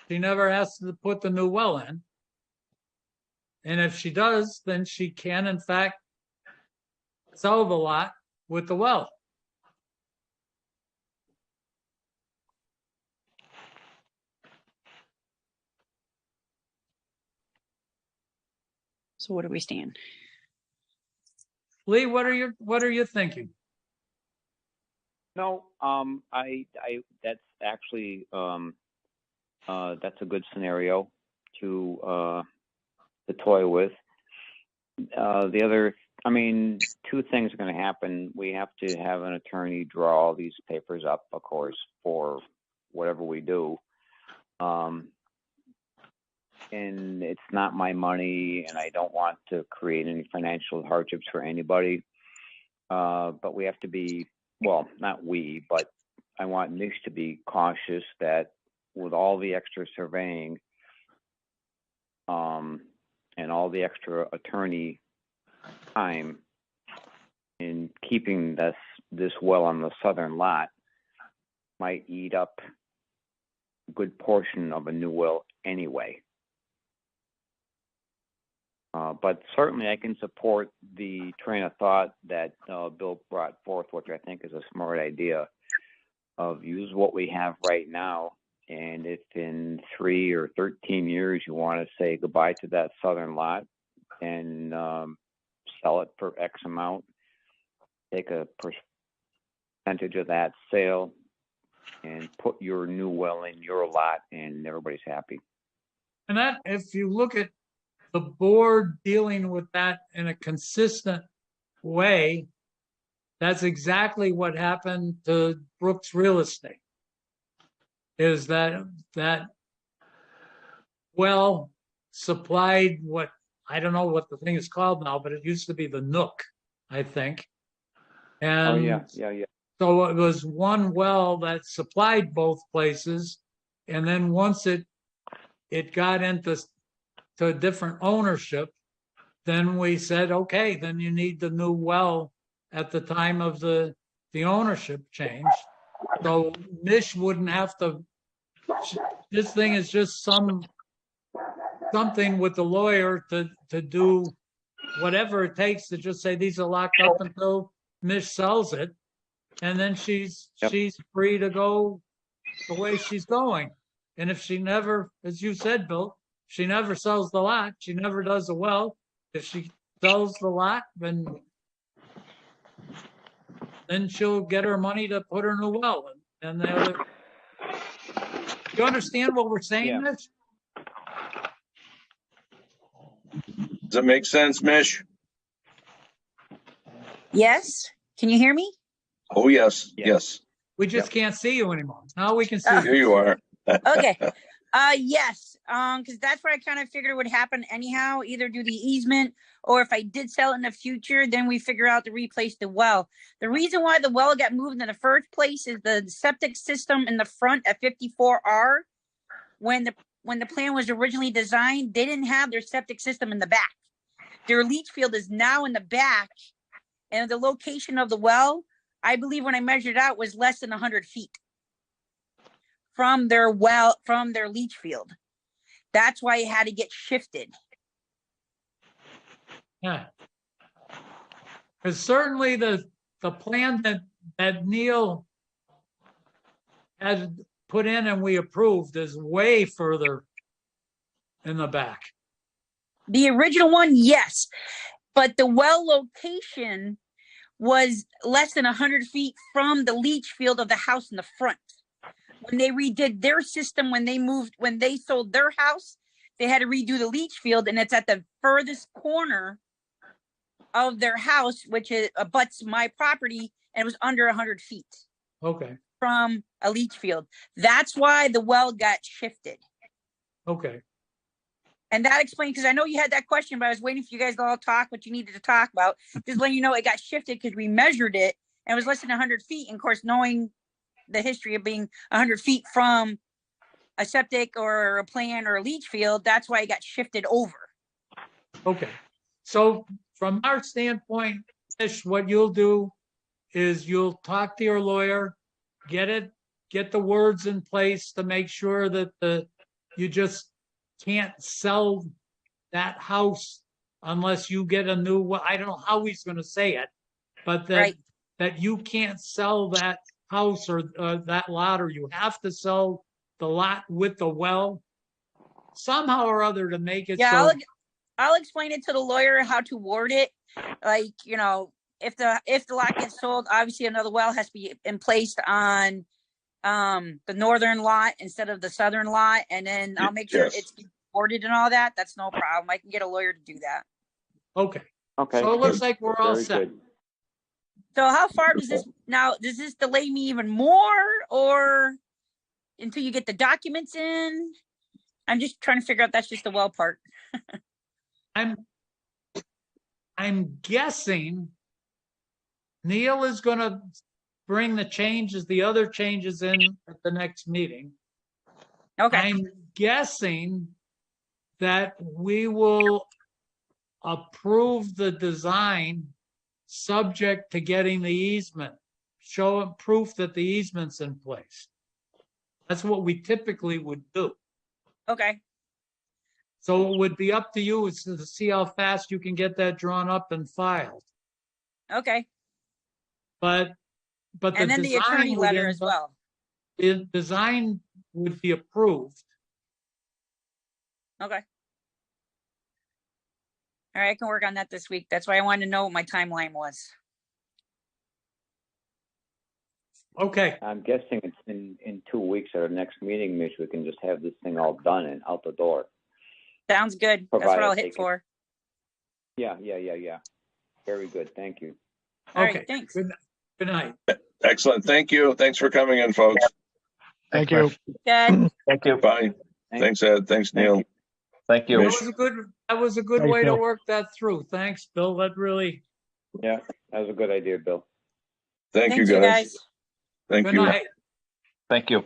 she never has to put the new well in. And if she does, then she can in fact sell the lot with the well. So where do we stand? Lee, what are you thinking? No, that's actually, that's a good scenario to toy with. The other, I mean, two things are going to happen. We have to have an attorney draw all these papers up, of course, for whatever we do. And it's not my money, and I don't want to create any financial hardships for anybody. But we have to be, well, not we, but I want Nish to be cautious that with all the extra surveying, and all the extra attorney time in keeping this well on the southern lot might eat up a good portion of a new well anyway. But certainly I can support the train of thought that Bill brought forth, which I think is a smart idea, of use what we have right now. And if in 3 or 13 years you want to say goodbye to that southern lot and sell it for X amount, take a percentage of that sale and put your new well in your lot, and everybody's happy. And that, if you look at the board dealing with that in a consistent way, that's exactly what happened to Brooks Real Estate. Is that well supplied what, I don't know what the thing is called now, but it used to be the Nook, I think. And Oh yeah. so it was one well that supplied both places, and then once it got into a different ownership, then we said, okay, then you need the new well at the time of the ownership change. So Nish wouldn't have to. This thing is just something with the lawyer to do whatever it takes to just say these are locked up until Mish sells it, and then she's free to go the way she's going. And if she never, as you said, Bill, she never sells the lot, she never does the well. If she sells the lot, then she'll get her money to put her new well in. And the other, you understand what we're saying, Yeah. Mitch? Does that make sense, Mish? Yes. Can you hear me? Oh, yes, yes. We just can't see you anymore. Now we can see Here you. you are. Okay. Yes. Because that's what I kind of figured would happen anyhow. Either do the easement, or if I did sell it in the future, then we figure out to replace the well. The reason why the well got moved in the first place is the septic system in the front at 54R. When the plan was originally designed, they didn't have their septic system in the back. Their leach field is now in the back, and the location of the well, I believe when I measured out, was less than 100 feet from their leach field. That's why it had to get shifted. Yeah. Because certainly the plan that Neil had put in and we approved is way further in the back. The original one, yes, but the well location was less than 100 feet from the leach field of the house in the front. When they redid their system, when they sold their house, they had to redo the leach field, and it's at the furthest corner of their house, which abuts my property, and it was under 100 feet Okay. from a leach field. That's why the well got shifted. Okay. And that explained, because I know you had that question, but I was waiting for you guys to all talk what you needed to talk about. Just letting you know it got shifted because we measured it and it was less than 100 feet. And of course, knowing the history of being 100 feet from a septic or a plant or a leach field, that's why it got shifted over. Okay. So from our standpoint, Ish, what you'll do is you'll talk to your lawyer, get the words in place to make sure that you just can't sell that house unless you get a new, I don't know how he's going to say it, but Right. that you can't sell that house or that lot, or you have to sell the lot with the well somehow or other to make it Yeah, so. I'll explain it to the lawyer how to word it. Like, you know, if the lot gets sold, obviously another well has to be placed on the northern lot instead of the southern lot, and then I'll make sure Yes. it's worded and all that. That's no problem. I can get a lawyer to do that. Okay. Okay. So it looks like we're all Very set. good. So how far does this delay me even more, or until you get the documents in? I'm just trying to figure out. That's just the well part. I'm guessing Neil is going to bring the other changes in at the next meeting. Okay. I'm guessing that we will approve the design subject to getting the easement, show proof that the easement's in place. That's what we typically would do. Okay. So it would be up to you to see how fast you can get that drawn up and filed. Okay. But And then the attorney letter as well. The design would be approved. Okay. All right, I can work on that this week. That's why I wanted to know what my timeline was. Okay. I'm guessing it's in 2 weeks at our next meeting, Mitch, we can just have this thing all done and out the door. Sounds good. That's what I'll hit for. Yeah. Very good. Thank you. All Okay. right, thanks. Good night. Excellent. Thank you. Thanks for coming in, folks. Thank you. Good. Thank you. Bye. Thanks, Ed. Thanks, Neil. Thank you. That was a good Thanks, way to Bill. work that through. Thanks, Bill. That really. Yeah, that was a good idea, Bill. Thank you, Thanks, you guys. guys. Thank Good you. night. Thank you.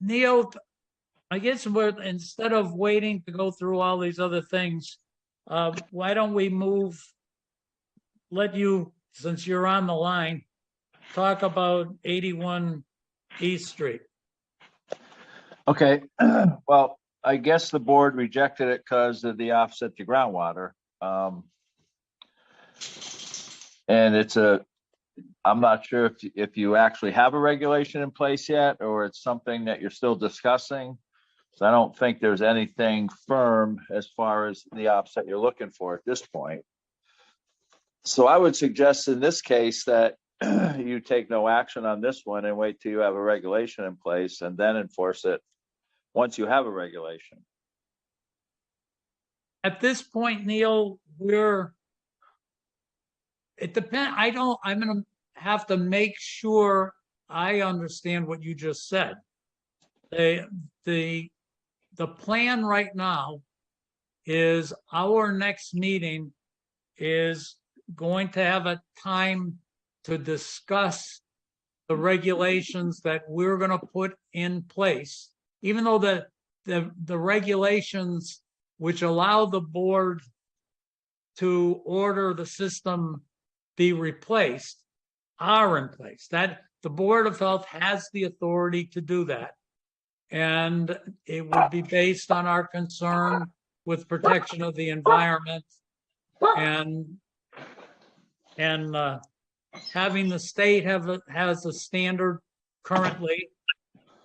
Neil, I guess instead of waiting to go through all these other things, why don't we let you, since you're on the line, talk about 81 East Street. Okay. Well, I guess the board rejected it because of the offset to groundwater. And I'm not sure if you actually have a regulation in place yet, or it's something that you're still discussing. So I don't think there's anything firm as far as the offset you're looking for at this point. So I would suggest in this case that you take no action on this one and wait till you have a regulation in place and then enforce it once you have a regulation. At this point, Neil, it depends. I'm going to have to make sure I understand what you just said. The plan right now is our next meeting is going to have a time to discuss the regulations that we're going to put in place, even though the regulations which allow the board to order the system be replaced are in place. That the Board of Health has the authority to do that. And it would be based on our concern with protection of the environment and having the state has a standard currently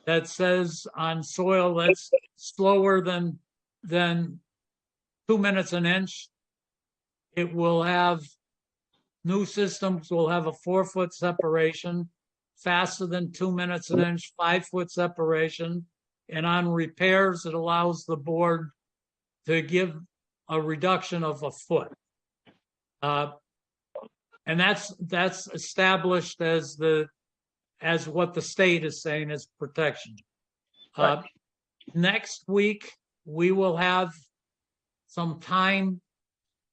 that says on soil that's slower than 2 minutes an inch, it will have new systems will have a 4-foot separation, faster than 2 minutes an inch, 5-foot separation. And on repairs, it allows the board to give a reduction of a foot. And that's established as what the state is saying is protection. Right. Next week, we will have some time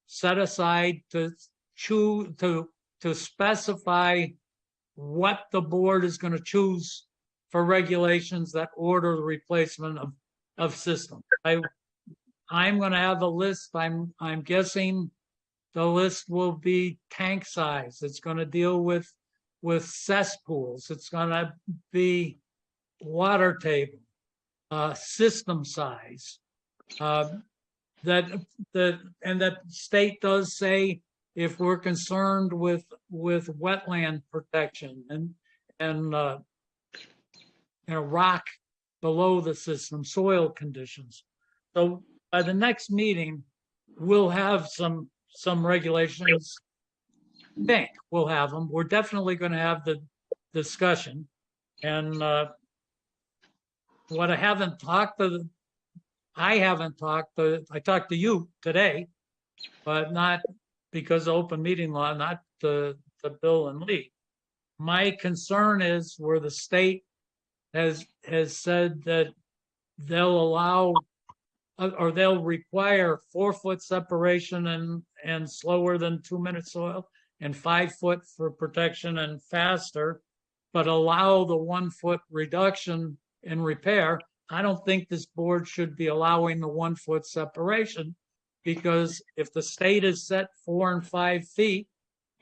set aside to choose, to specify what the board is going to choose for regulations that order the replacement of systems. I'm going to have a list. I'm guessing the list will be tank size. It's going to deal with cesspools. It's going to be water table, system size. That state does say if we're concerned with wetland protection and rock below the system, soil conditions. So by the next meeting, we'll have some regulations. I think we'll have them. We're definitely going to have the discussion. And what I haven't talked to, I talked to you today, but not because of open meeting law, not to Bill and Lee. My concern is where the state has said that they'll allow or they'll require 4-foot separation and slower than 2-minute soil and 5-foot for protection and faster, but allow the 1-foot reduction in repair. I don't think this board should be allowing the 1-foot separation, because if the state has set 4 and 5 feet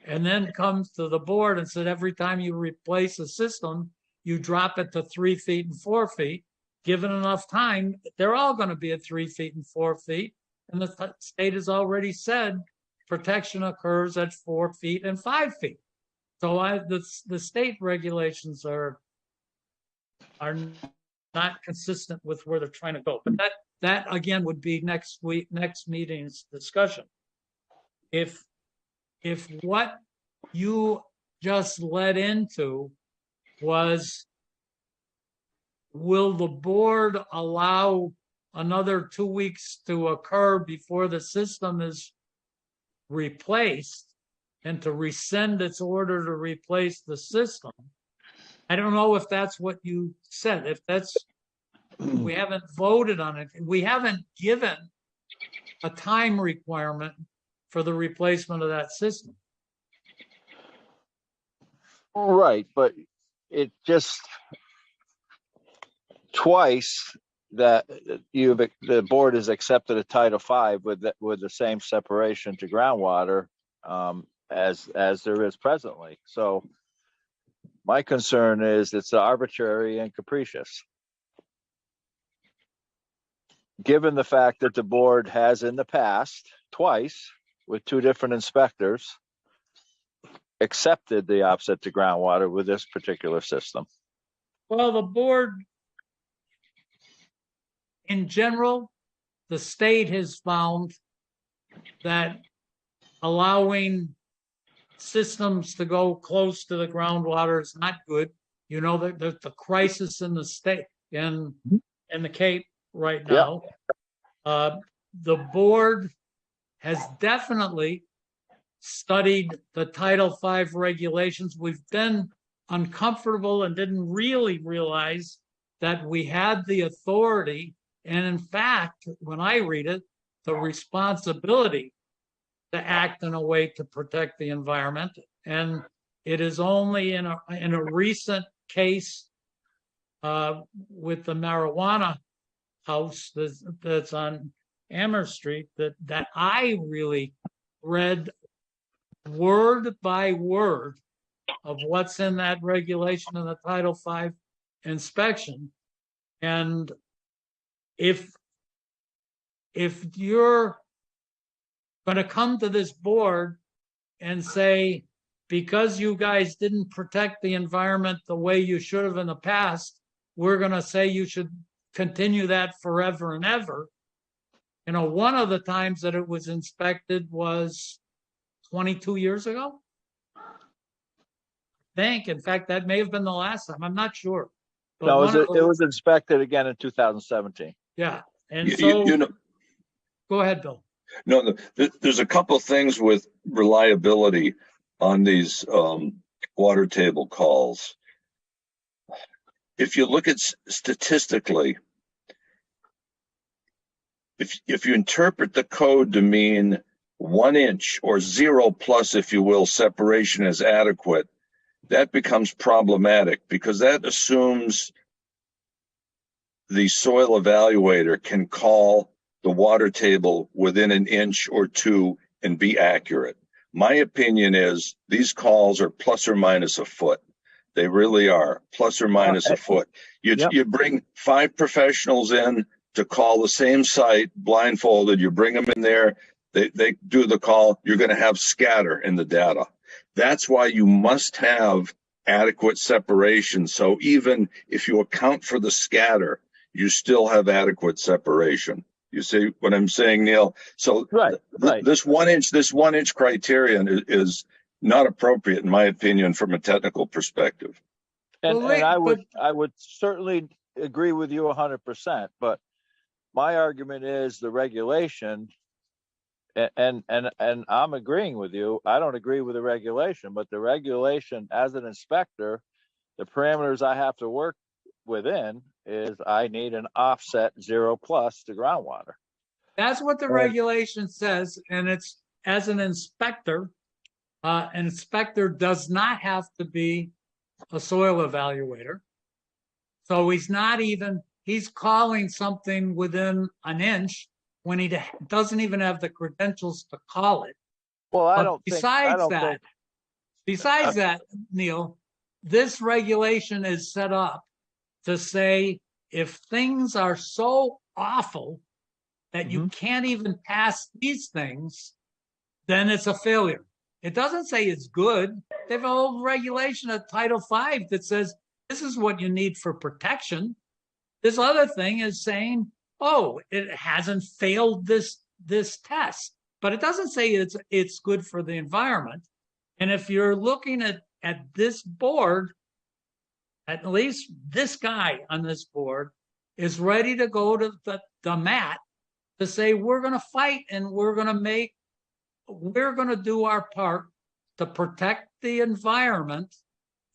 and then comes to the board and said every time you replace a system, you drop it to 3 feet and 4 feet, given enough time, they're all going to be at 3 feet and 4 feet. And the state has already said protection occurs at 4 feet and 5 feet. So the state regulations are not consistent with where they're trying to go. But that again would be next meeting's discussion. If what you just led into was, will the board allow another 2 weeks to occur before the system is replaced and to rescind its order to replace the system? I don't know if that's what you said. If that's, we haven't voted on it. We haven't given a time requirement for the replacement of that system. Right, but it just twice that the board has accepted a Title V with the same separation to groundwater as there is presently. So my concern is it's arbitrary and capricious. Given the fact that the board has in the past, twice, with 2 different inspectors, accepted the offset to groundwater with this particular system. Well, the board, in general, the state has found that allowing systems to go close to the groundwater is not good. You know, the crisis in the state, in the Cape right now. Yeah. The board has definitely studied the Title V regulations. We've been uncomfortable and didn't really realize that we had the authority, and in fact, when I read it, the responsibility to act in a way to protect the environment. And it is only in a recent case with the marijuana house that's on Amherst Street that I really read word by word of what's in that regulation in the Title V inspection. And if you're going to come to this board and say, because you guys didn't protect the environment the way you should have in the past, we're going to say you should continue that forever and ever. You know, one of the times that it was inspected was 22 years ago. I think, in fact, that may have been the last time. I'm not sure. But no, it was inspected again in 2017. Yeah. And so, go ahead, Bill. No, there's a couple of things with reliability on these water table calls. If you look at statistically, if you interpret the code to mean 1 inch or 0 plus, if you will, separation is adequate, that becomes problematic because that assumes the soil evaluator can call the water table within 1 inch or 2 and be accurate. My opinion is these calls are plus or minus a foot. They really are plus or minus a foot. You bring 5 professionals in to call the same site blindfolded. You bring them in there. They do the call. You're going to have scatter in the data. That's why you must have adequate separation. So even if you account for the scatter, you still have adequate separation. You see what I'm saying, Neil? So Right. This 1 inch criterion is not appropriate, in my opinion, from a technical perspective. And, Well, and I would certainly agree with you 100%, but my argument is the regulation, and I'm agreeing with you. I don't agree with the regulation, but the regulation as an inspector, the parameters I have to work within is I need an offset 0 plus to groundwater. That's what the regulation says, and it's as an inspector does not have to be a soil evaluator. So he's calling something within 1 inch when he doesn't even have the credentials to call it. Well, Besides that, Neil, this regulation is set up to say if things are so awful that you can't even pass these things, then it's a failure. It doesn't say it's good. They have a whole regulation of Title V that says this is what you need for protection. This other thing is saying, oh, it hasn't failed this test, but it doesn't say it's good for the environment. And if you're looking at this board, at least this guy on this board is ready to go to the mat to say we're going to fight and we're going to do our part to protect the environment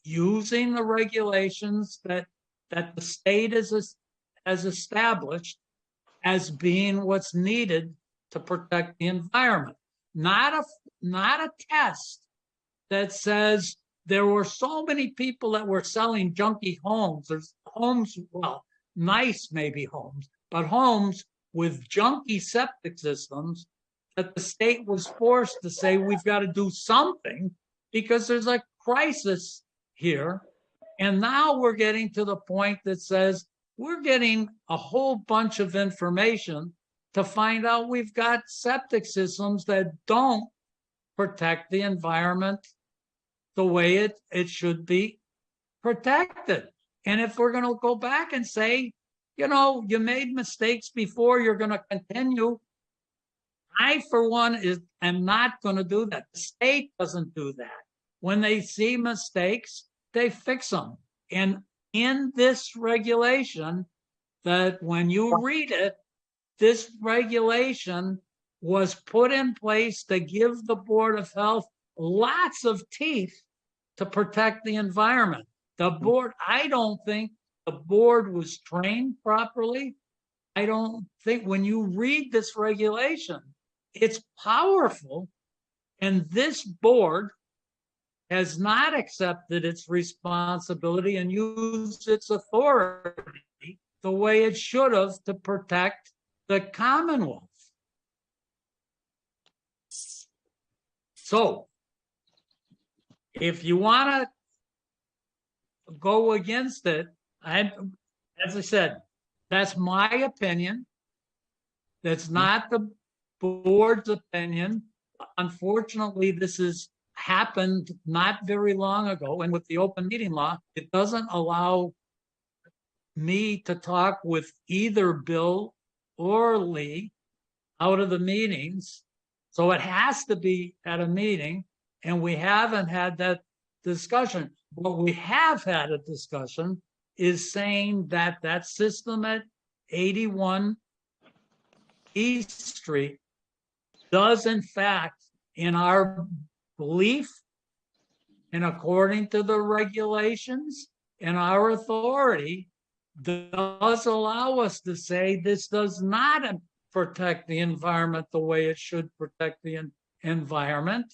using the regulations that the state has established as being what's needed to protect the environment. Not a test that says there were so many people that were selling junky homes. There's homes, well, nice maybe homes, but homes with junky septic systems that the state was forced to say, we've got to do something because there's a crisis here. And now we're getting to the point that says we're getting a whole bunch of information to find out we've got septic systems that don't protect the environment the way it should be protected. And if we're going to go back and say, you made mistakes before, you're going to continue, I, for one, am not going to do that. The state doesn't do that. When they see mistakes, they fix them. And in this regulation, that when you read it, this regulation was put in place to give the Board of Health lots of teeth to protect the environment. The board, I don't think the board was trained properly. I don't think when you read this regulation, it's powerful, and this board has not accepted its responsibility and used its authority the way it should have to protect the Commonwealth. So, if you want to go against it, as I said, that's my opinion. That's not the board's opinion. Unfortunately, this has happened not very long ago, and with the open meeting law, it doesn't allow me to talk with either Bill or Lee out of the meetings. So it has to be at a meeting, and we haven't had that discussion. What we have had a discussion is saying that that system at 81 East Street does, in fact, in our belief and according to the regulations and our authority, does allow us to say this does not protect the environment the way it should protect the environment.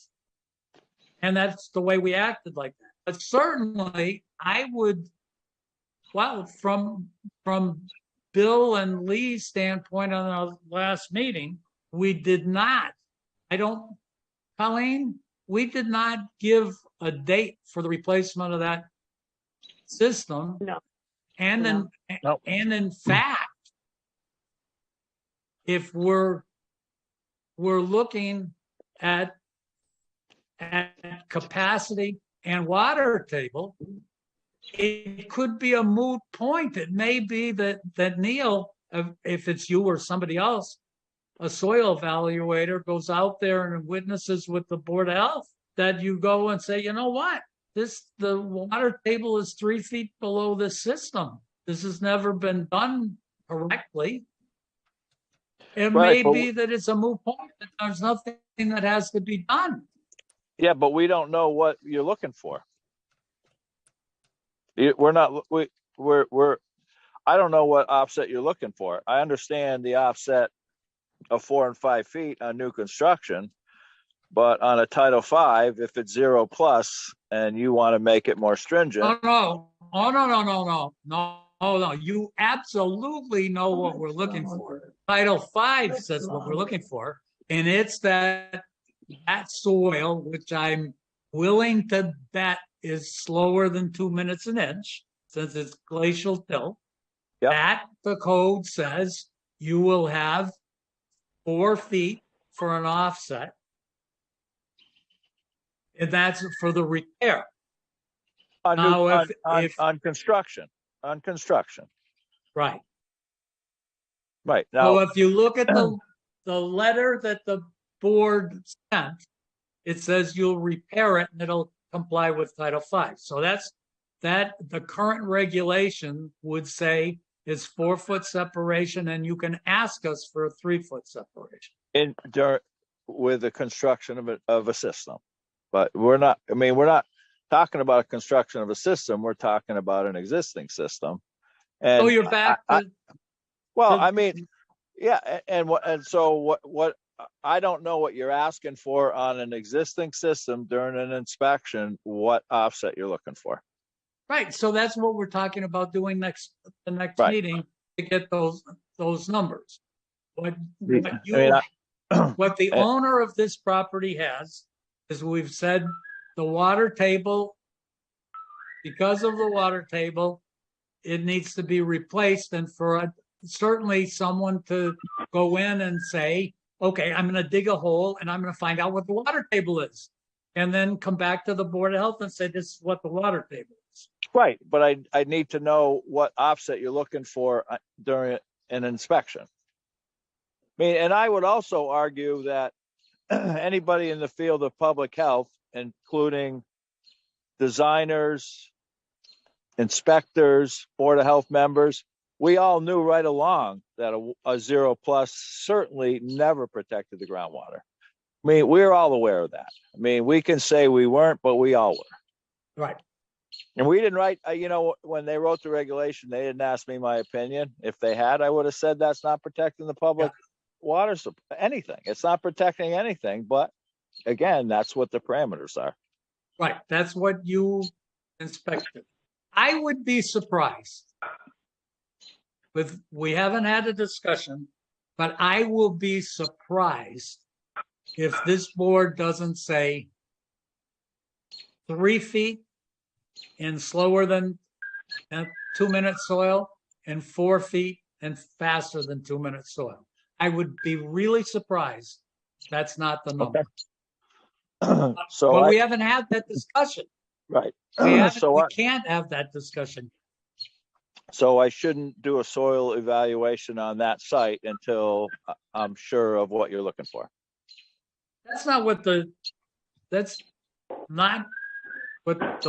And that's the way we acted like that. But certainly I would, well, from Bill and Lee's standpoint on our last meeting, we did not, Colleen, we did not give a date for the replacement of that system. No. And No. in fact, if we're looking at capacity and water table, it could be a moot point. It may be that Neil, if it's you or somebody else, a soil evaluator goes out there and witnesses with the Board of Health, that you go and say, you know what? The water table is 3 feet below this system. This has never been done correctly. It may be that it's a moot point, that there's nothing that has to be done. Yeah, but we don't know what you're looking for. I don't know what offset you're looking for. I understand the offset of 4 and 5 feet on new construction, but on a Title V, if it's 0 plus and you want to make it more stringent. No. You absolutely know what we're looking for. Title V says what we're looking for, and it's that soil, which I'm willing to bet is slower than 2 minutes an inch, since it's glacial tilt. Yep. That the code says you will have 4 feet for an offset. And that's for the repair. On construction. Right. Right. So Now, if you look at the letter that the board sent, it says you'll repair it and it'll comply with Title V. So that's the current regulation would say is 4 foot separation, and you can ask us for a 3 foot separation. with the construction of a system, but we're not talking about a construction of a system. We're talking about an existing system. And so you're back so what I don't know what you're asking for on an existing system during an inspection, what offset you're looking for. Right. So that's what we're talking about doing the next Right. meeting to get those numbers. What the owner of this property has is, we've said, the water table, because of the water table, it needs to be replaced, and for certainly someone to go in and say, okay, I'm going to dig a hole and I'm going to find out what the water table is, and then come back to the Board of Health and say, this is what the water table is. Right, but I need to know what offset you're looking for during an inspection. And I would also argue that anybody in the field of public health, including designers, inspectors, Board of Health members, we all knew right along that a 0 plus certainly never protected the groundwater. We're all aware of that. We can say we weren't, but we all were. Right. And we didn't write, when they wrote the regulation, they didn't ask me my opinion. If they had, I would have said that's not protecting the public water supply, anything. It's not protecting anything, but again, that's what the parameters are. Right. That's what you inspected. I would be surprised we haven't had a discussion, but I will be surprised if this board doesn't say 3 feet in slower than 2 minute soil and 4 feet and faster than 2 minute soil. I would be really surprised that's not the number. Okay. But we haven't had that discussion. Right. We can't have that discussion. So I shouldn't do a soil evaluation on that site until I'm sure of what you're looking for. That's not what the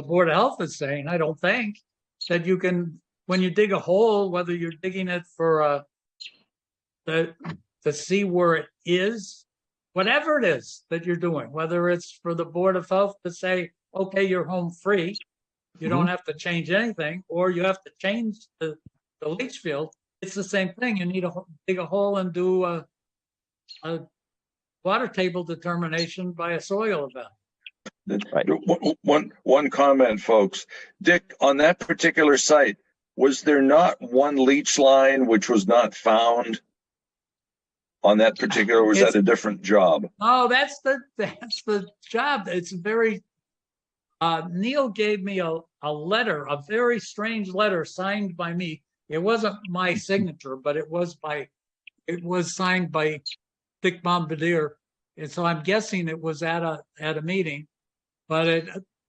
Board of Health is saying. I don't think that you can, when you dig a hole, whether you're digging it for to see where it is, whatever it is that you're doing, whether it's for the Board of Health to say, okay, you're home free, you don't have to change anything, or you have to change the leach field, it's the same thing. You need to dig a hole and do a water table determination by a soil event. Right. One comment, folks. Dick, on that particular site, was there not one leach line which was not found on that particular, or was that a different job? Oh, that's the job. It's very, Neil gave me a letter, a very strange letter signed by me. It wasn't my signature, but it was signed by Dick Bombardier. And so I'm guessing it was at a meeting, but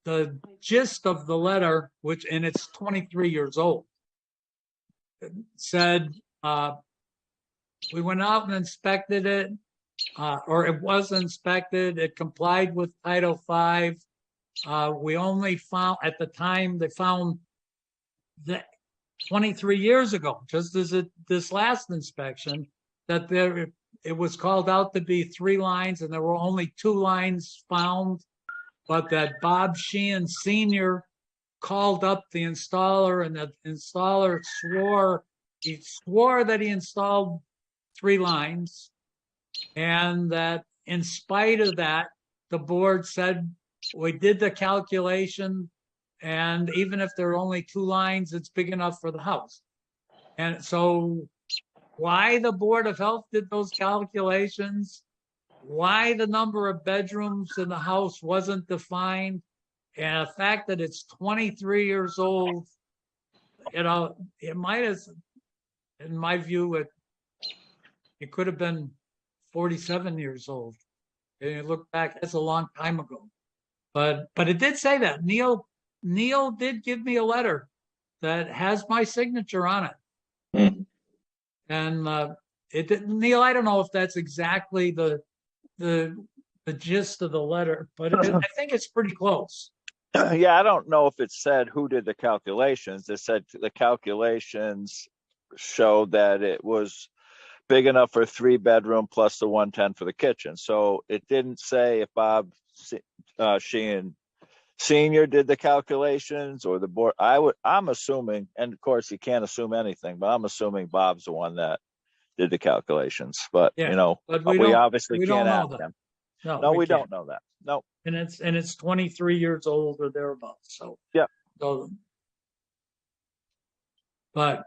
the gist of the letter, and it's 23 years old, said, we went out and inspected it, or it was inspected. It complied with Title V. We only found, at the time, they found that 23 years ago, just as this last inspection, that it was called out to be 3 lines, and there were only 2 lines found, but that Bob Sheehan Sr. called up the installer, and the installer swore that he installed 3 lines, and that in spite of that, the board said, we did the calculation, and even if there are only 2 lines, it's big enough for the house. And so why the Board of Health did those calculations, why the number of bedrooms in the house wasn't defined, and the fact that it's 23 years old, it might have, in my view, it could have been 47 years old. And you look back, that's a long time ago. But it did say that. Neil did give me a letter that has my signature on it. Hmm. And Neil, I don't know if that's exactly the gist of the letter, but I think it's pretty close. Yeah, I don't know if it said who did the calculations. It said the calculations showed that it was big enough for a 3-bedroom plus the 110 for the kitchen. So it didn't say if Bob Sheehan Senior did the calculations or the board. I'm assuming, and of course you can't assume anything, but I'm assuming Bob's the one that did the calculations. But Yeah, but we obviously we can't don't know ask that. them. No, we can't. don't know that. No. And it's 23 years old or thereabouts. So yeah. So I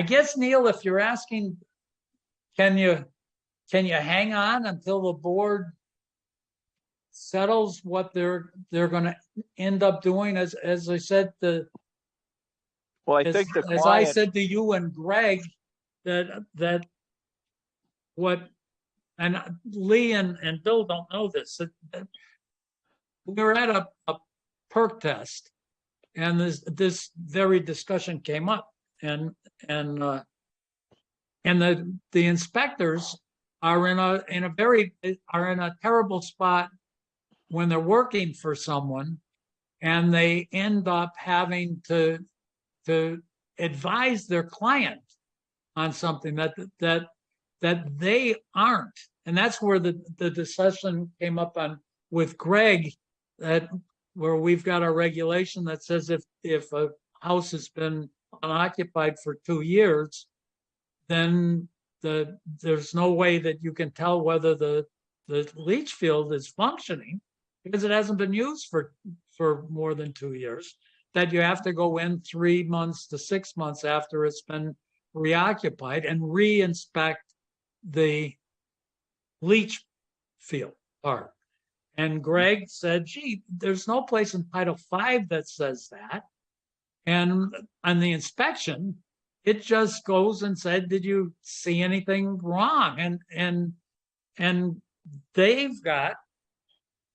guess, Neil, if you're asking, can you hang on until the board settles what they're going to end up doing? As I said, I think the as I said to you and Greg, that what, and Lee and Bill don't know this, that we were at a perk test, and this very discussion came up, and the inspectors are in a terrible spot when they're working for someone, and they end up having to advise their client on something that they aren't. And that's where the discussion came up on with Greg, where we've got a regulation that says if a house has been unoccupied for 2 years, then there's no way that you can tell whether the leach field is functioning because it hasn't been used for more than 2 years, that you have to go in 3 months to 6 months after it's been reoccupied and re-inspect the leach field part. And Greg said, gee, there's no place in Title V that says that. And on the inspection, it just goes and said, did you see anything wrong? And they've got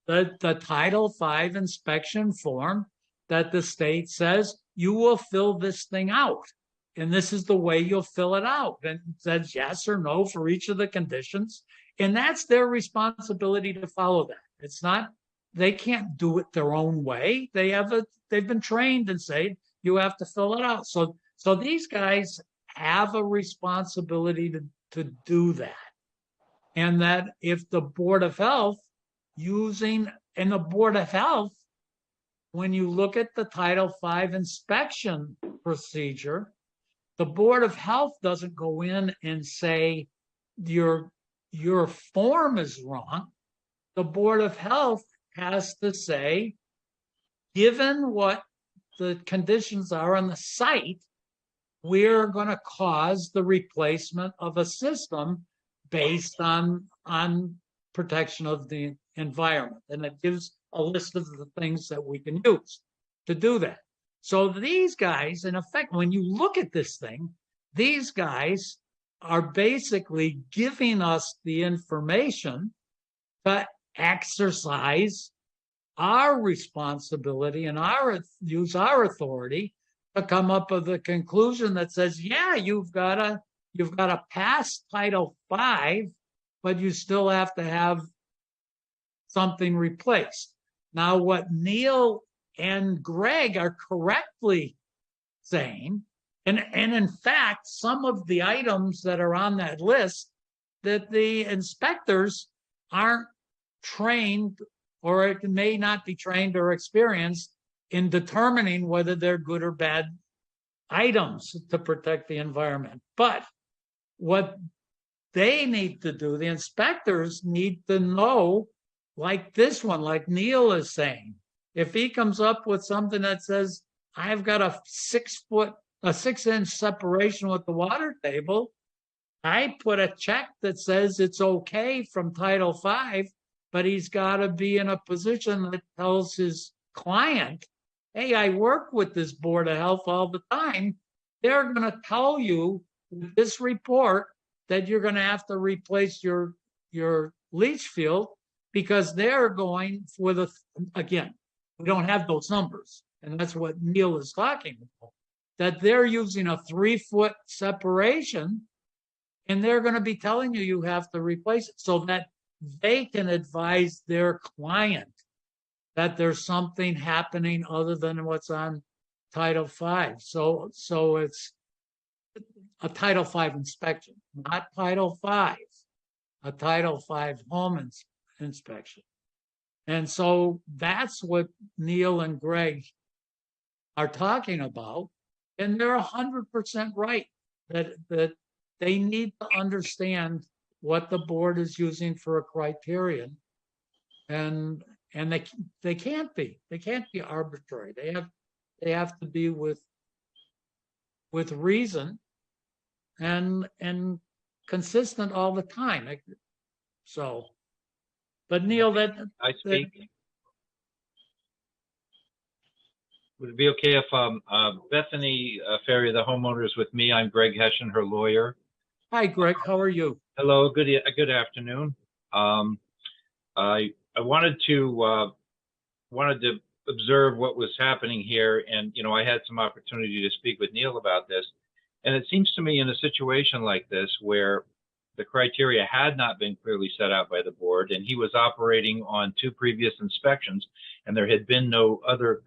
the Title V inspection form that the state says, you will fill this thing out. And this is the way you'll fill it out. And it says yes or no for each of the conditions. And that's their responsibility to follow that. It's not, they can't do it their own way. They've been trained and say, you have to fill it out. So these guys have a responsibility to do that. And that if the Board of Health when you look at the Title V inspection procedure, The Board of Health doesn't go in and say your form is wrong. The Board of Health has to say, given what the conditions are on the site, we're going to cause the replacement of a system based on protection of the environment. And it gives a list of the things that we can use to do that. So these guys, in effect, when you look at this thing, these guys are basically giving us the information to exercise our responsibility and use our authority to come up with a conclusion that says, yeah, you've got to pass Title V, but you still have to have something replaced. Now, what Neil and Greg are correctly saying, and in fact, some of the items that are on that list, that the inspectors aren't trained, or it may not be trained or experienced in determining whether they're good or bad items to protect the environment. But what they need to do, the inspectors need to know, like this one, like Neil is saying, if he comes up with something that says, I've got a 6-inch separation with the water table, I put a check that says it's okay from Title V, but he's got to be in a position that tells his client, hey, I work with this Board of Health all the time. They're going to tell you with this report that you're going to have to replace your leach field, because they're going with again, we don't have those numbers. And that's what Neil is talking about, that they're using a 3-foot separation, and they're going to be telling you you have to replace it so that they can advise their client that there's something happening other than what's on Title V. So it's a Title V inspection, not Title V, a Title V home inspection. And so that's what Neil and Greg are talking about. And they're 100% right that they need to understand what the board is using for a criterion. And they can't be arbitrary. They have to be with reason and consistent all the time. So, but Neil, I speak. Would it be okay if Bethany Ferry, the homeowner, is with me? I'm Greg Hession, her lawyer. Hi, Greg. How are you? Hello. Good afternoon. I wanted to observe what was happening here, and I had some opportunity to speak with Neil about this. And it seems to me, in a situation like this, where the criteria had not been clearly set out by the board, and he was operating on 2 previous inspections, and there had been no other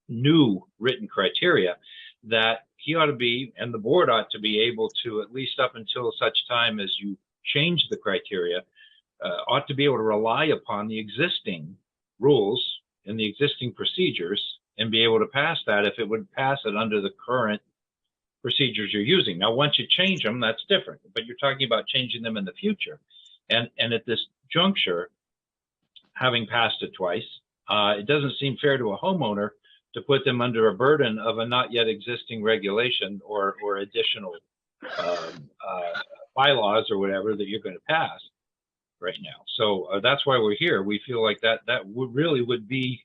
new written criteria, that he ought to be, and the board ought to be able to, at least up until such time as you change the criteria, ought to be able to rely upon the existing rules and the existing procedures and be able to pass that if it would pass it under the current procedures you're using. Now, once you change them, that's different, but you're talking about changing them in the future. And at this juncture, having passed it twice, it doesn't seem fair to a homeowner to put them under a burden of a not yet existing regulation or additional bylaws or whatever that you're going to pass right now. So that's why we're here. We feel like that would be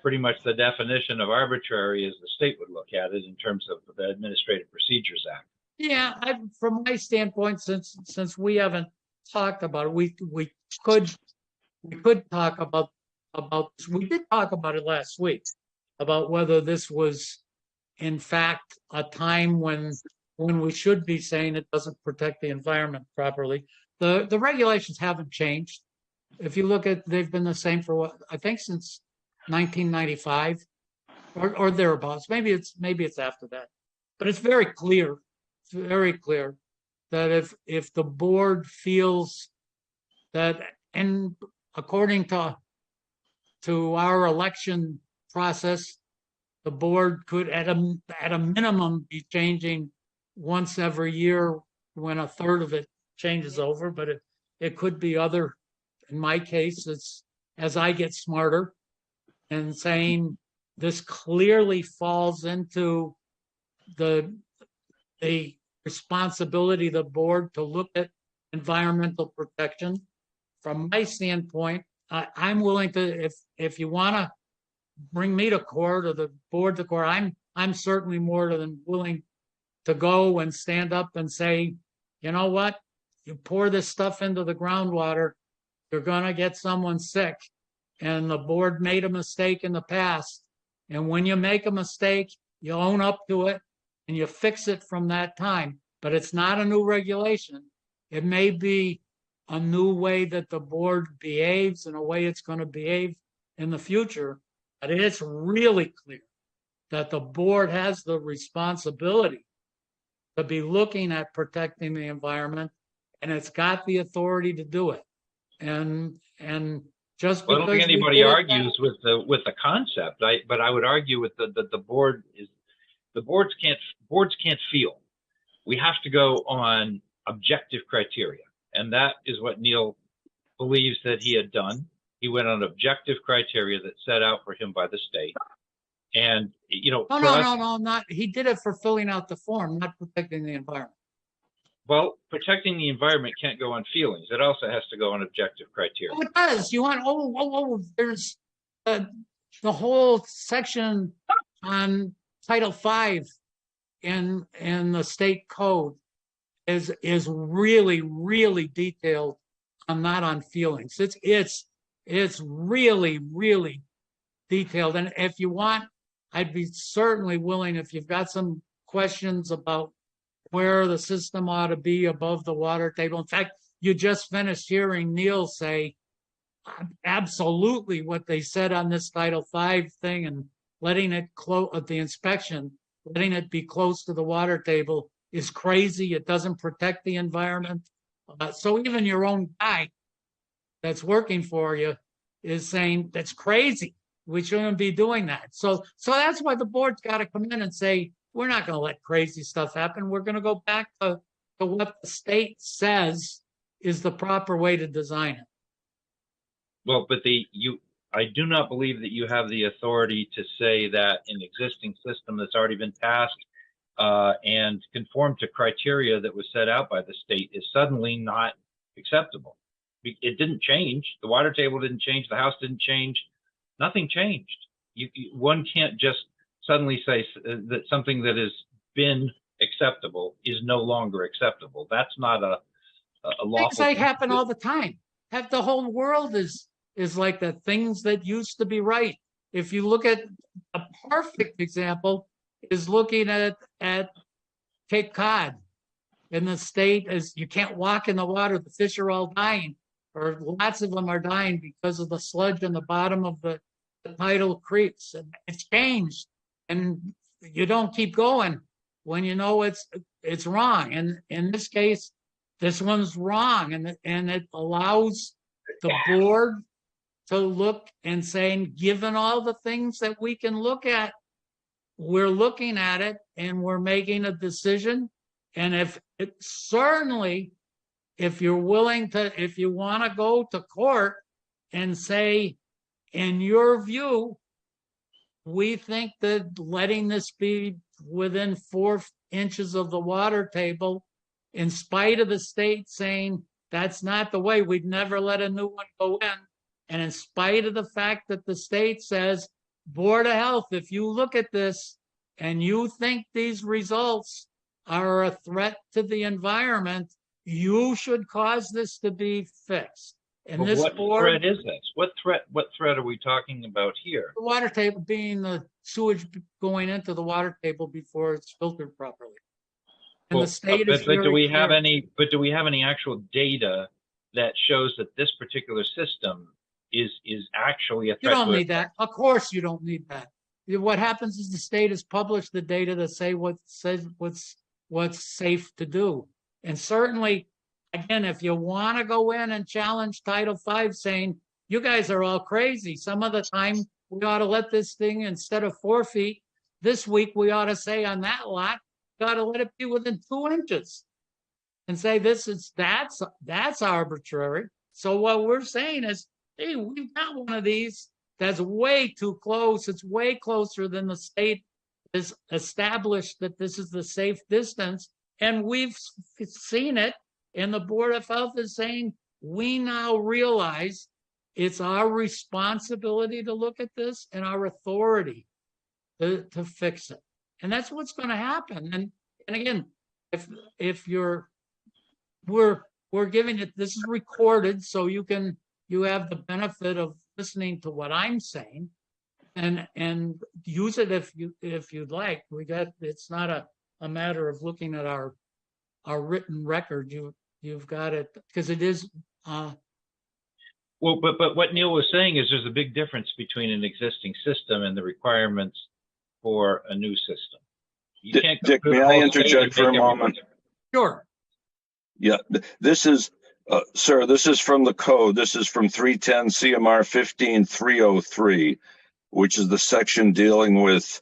pretty much the definition of arbitrary as the state would look at it in terms of the Administrative Procedures Act. Yeah, from my standpoint, since we haven't talked about it, we could talk about this. We did talk about it last week, about whether this was in fact a time when we should be saying it doesn't protect the environment properly. The regulations haven't changed. If you look at, they've been the same for what I think since 1995 or thereabouts. Maybe it's after that, but it's very clear that if the board feels that, and according to our election process, the board could at a minimum be changing once every year when a third of it changes over, but it could be other, in my case, it's as I get smarter and saying this clearly falls into the responsibility of the board to look at environmental protection. From my standpoint, I'm willing to, if you want to bring me to court or the board to court, I'm certainly more than willing to go and stand up and say, you know what, you pour this stuff into the groundwater, you're gonna get someone sick. And the board made a mistake in the past. And when you make a mistake, you own up to it and you fix it from that time. But it's not a new regulation. It may be a new way that the board behaves and a way it's going to behave in the future. But it's really clear that the board has the responsibility to be looking at protecting the environment, and it's got the authority to do it. And just Well, I because don't think anybody argues with the concept. But I would argue with the board is the boards can't feel. We have to go on objective criteria, and that is what Neil believes that he had done. He went on objective criteria that set out for him by the state. And no, not he did it for filling out the form, not protecting the environment. Well, protecting the environment can't go on feelings. It also has to go on objective criteria. Oh, it does. You want there's the whole section on Title V in the state code is really, really detailed on not on feelings. It's really, really detailed. And if you want, I'd be certainly willing, if you've got some questions about where the system ought to be above the water table. In fact, you just finished hearing Neil say absolutely what they said on this Title V thing and letting it close at the inspection, letting it be close to the water table is crazy. It doesn't protect the environment. So even your own guy that's working for you is saying that's crazy. We shouldn't be doing that. So that's why the board's got to come in and say, we're not going to let crazy stuff happen. We're going to go back to what the state says is the proper way to design it. Well, but I do not believe that you have the authority to say that an existing system that's already been passed and conformed to criteria that was set out by the state is suddenly not acceptable. It didn't change. The water table didn't change. The house didn't change. Nothing changed. One can't just suddenly say that something that has been acceptable is no longer acceptable. That's not a lawful. Things like happen all the time. The whole world is like that. Things that used to be right. If you look at a perfect example is looking at Cape Cod in the state, as you can't walk in the water. The fish are all dying, or lots of them are dying because of the sludge on the bottom of the tidal creeks. And it's changed. And you don't keep going when you know it's wrong. And in this case, this one's wrong. And it allows the board to look and saying, given all the things that we can look at, we're looking at it and we're making a decision. And if you're willing to, if you want to go to court and say, in your view, we think that letting this be within 4 inches of the water table, in spite of the state saying that's not the way, we'd never let a new one go in. And in spite of the fact that the state says, Board of Health, if you look at this and you think these results are a threat to the environment, you should cause this to be fixed. And Well, this what board, threat is this? What threat are we talking about here? the water table being the sewage going into the water table before it's filtered properly. And the state is but do we have clear. any actual data that shows that this particular system is actually a threat? You don't to need that. Of course you don't need that. What happens is the state has published the data that say what's safe to do. And certainly, again, if you want to go in and challenge Title V saying, you guys are all crazy, some of the time we ought to let this thing, instead of 4 feet, this week we ought to say on that lot, got to let it be within 2 inches and say that's arbitrary. So what we're saying is, hey, we've got one of these that's way too close. It's way closer than the state has established that this is the safe distance. And we've seen it. And the Board of Health is saying, we now realize it's our responsibility to look at this and our authority to fix it. And that's what's going to happen. And again, if we're giving it, this is recorded, so you have the benefit of listening to what I'm saying, and use it if you'd like. It's not a matter of looking at our written record. You've got it, because it is. Well, but what Neil was saying is there's a big difference between an existing system and the requirements for a new system. You can't go Dick, through the may I whole interject state for a and make moment? Sure. Yeah, this is, sir, this is from the code. This is from 310 CMR 15303, which is the section dealing with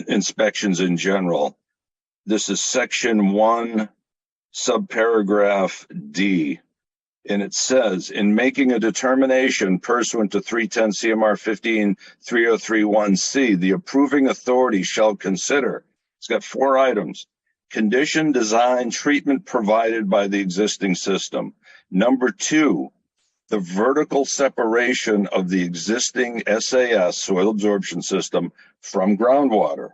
inspections in general. This is section 1, subparagraph D. And it says, in making a determination pursuant to 310 CMR 15303(1)(c), the approving authority shall consider, it's got 4 items: condition, design, treatment provided by the existing system. Number 2, the vertical separation of the existing SAS, soil absorption system, from groundwater.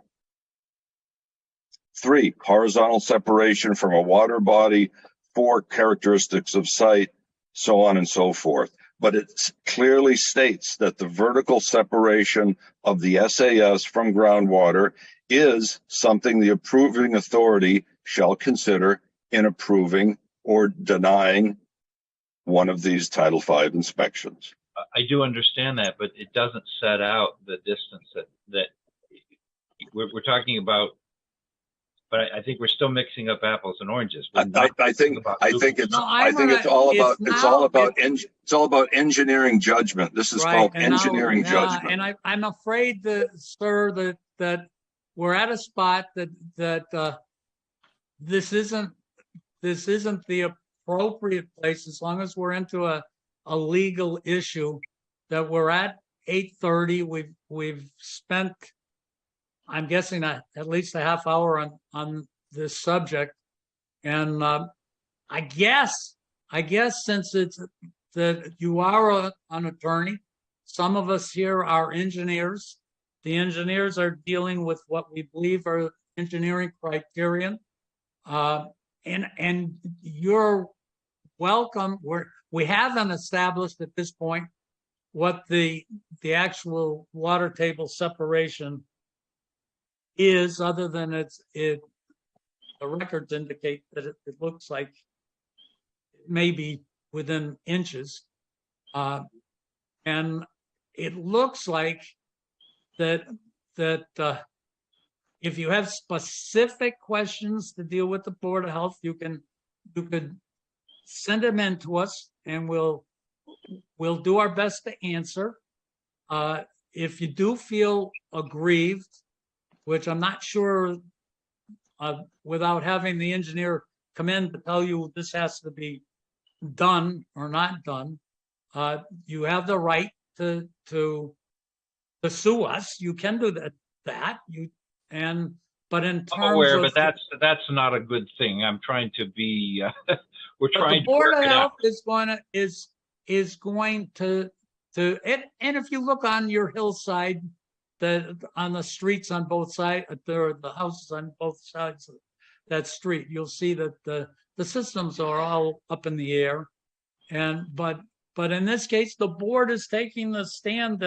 3, horizontal separation from a water body. 4, characteristics of site, so on and so forth. But it clearly states that the vertical separation of the SAS from groundwater is something the approving authority shall consider in approving or denying one of these Title V inspections. I do understand that, but it doesn't set out the distance that we're talking about. But I think we're still mixing up apples and oranges. I think it's all about engineering judgment. This is called engineering judgment. And I'm afraid, sir, that we're at a spot that this isn't the appropriate place, as long as we're into a legal issue, that we're at 8:30. We've spent, I'm guessing, at least a half hour on this subject. And I guess since it's that you are an attorney, some of us here are engineers. The engineers are dealing with what we believe are engineering criterion. And you're welcome. We haven't established at this point what the actual water table separation is, other than the records indicate that it looks like it may be within inches. And it looks like that if you have specific questions to deal with the Board of Health, you could send them in to us, and we'll do our best to answer. If you do feel aggrieved, which I'm not sure, without having the engineer come in to tell you this has to be done or not done, you have the right to sue us. You can do that. But in terms I'm aware, of, but that's not a good thing. I'm trying to be. We're trying the Board to of work it Health out. is going to and if you look on your hillside, on the streets on both sides, there are the houses on both sides of that street, you'll see that the systems are all up in the air. But in this case, the board is taking the stand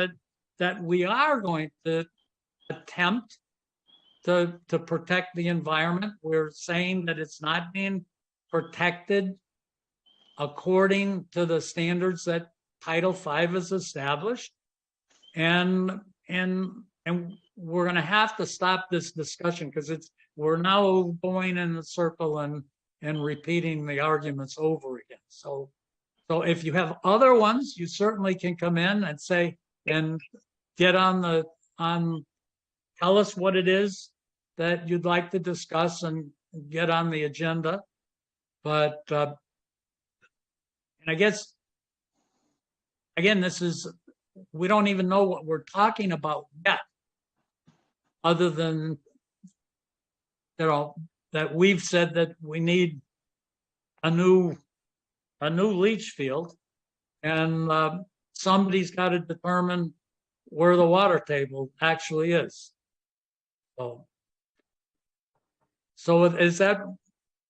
that we are going to attempt to protect the environment. We're saying that it's not being protected according to the standards that Title V has established. And we're going to have to stop this discussion, because we're now going in a circle and repeating the arguments over again. So if you have other ones, you certainly can come in and say, and get tell us what it is that you'd like to discuss and get on the agenda. But, and I guess, again, we don't even know what we're talking about yet, other than, that we've said that we need a new leach field, and somebody's got to determine where the water table actually is. So is that,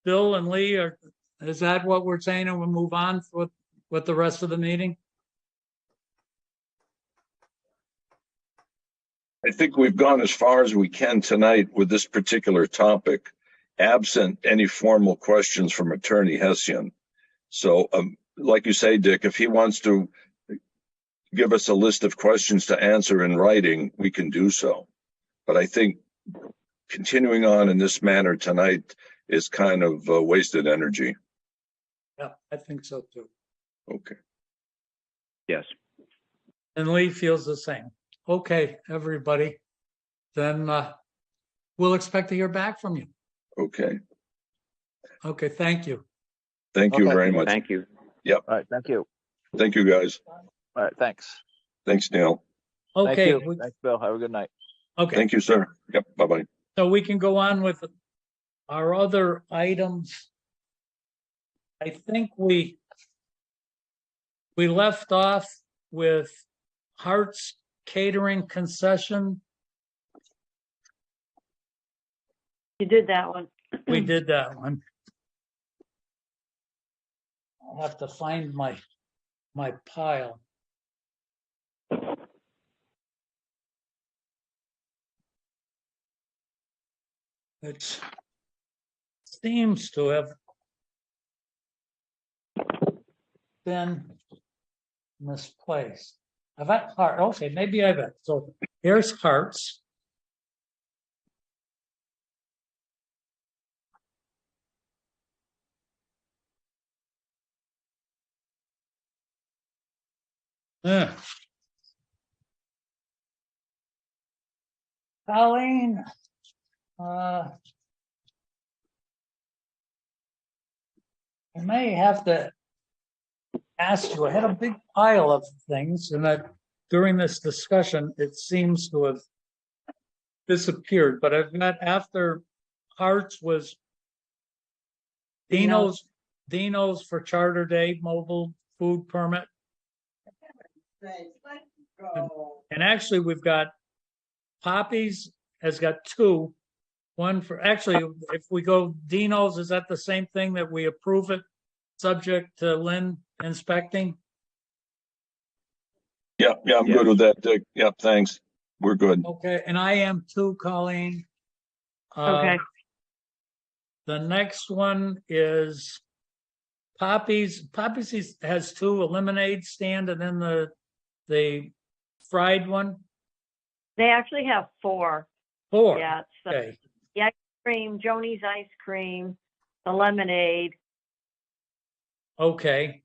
Bill and Lee, or is that what we're saying, and we'll move on with the rest of the meeting? I think we've gone as far as we can tonight with this particular topic, absent any formal questions from Attorney Hessian. So, like you say, Dick, if he wants to give us a list of questions to answer in writing, we can do so. But I think continuing on in this manner tonight is kind of wasted energy. Yeah, I think so too. Okay. Yes. And Lee feels the same. Okay, everybody, then we'll expect to hear back from you. Okay. Okay, thank you. Thank you Okay. very much. Thank you. All right, thank you. Thank you, guys. All right, thanks. Thanks, Neil. Thank Okay, you. Thanks, Bill. Have a good night. okay. Thank you, sir. Yep. Bye-bye. So we can go on with our other items. I think we left off with Hart's Catering Concession. You did that one. We did that one. I'll have to find my pile. It seems to have been misplaced. I've got Hart. Okay, maybe I've got. So here's Hart's. Colleen, I may have to ask you. I had a big pile of things, and that during this discussion, it seems to have disappeared. But I've got, after Hart's was Dino's for Charter Day mobile food permit. And actually, we've got Poppy's has got two. One for, actually, if we go Dino's, is that the same thing that we approve it subject to Lynn inspecting? Yeah, I'm good with that, Dick. Yep, thanks. We're good. Okay, and I am too, Colleen. Okay. The next one is Poppy's. Poppy's has two, a lemonade stand and then the fried one. They actually have four. Four. Yeah, it's Okay. the ice cream, Joni's ice cream, the lemonade. Okay.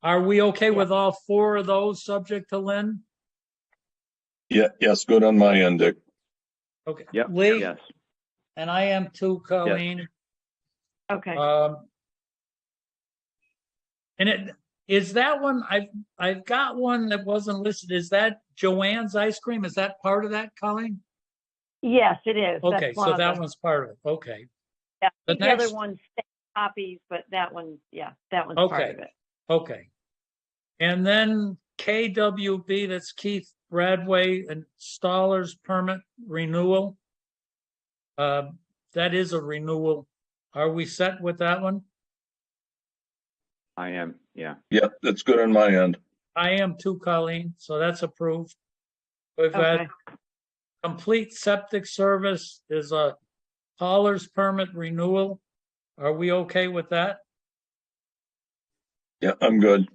Are we okay with all four of those subject to Lynn? Yeah, yes, good on my end, Dick. Okay. Yep. Lee? Yes. And I am too, Colleen. Okay. And it is that one. I've got one that wasn't listed. Is that Joanne's ice cream? Is that part of that, Colleen? Yes, it is. Okay, That's one so of that them. one's part of it. Okay. Yeah, the the next- other one's copies, but that one, that one's part Okay. of it. Okay. And then KWB, that's Keith Bradway and Stallers permit renewal. That is a renewal. Are we set with that one? I am. Yeah. Yeah, that's good on my end. I am too, Colleen, so that's approved. We've got Okay. complete septic service is a hauler's permit renewal. Are we okay with that? Yeah, I'm good.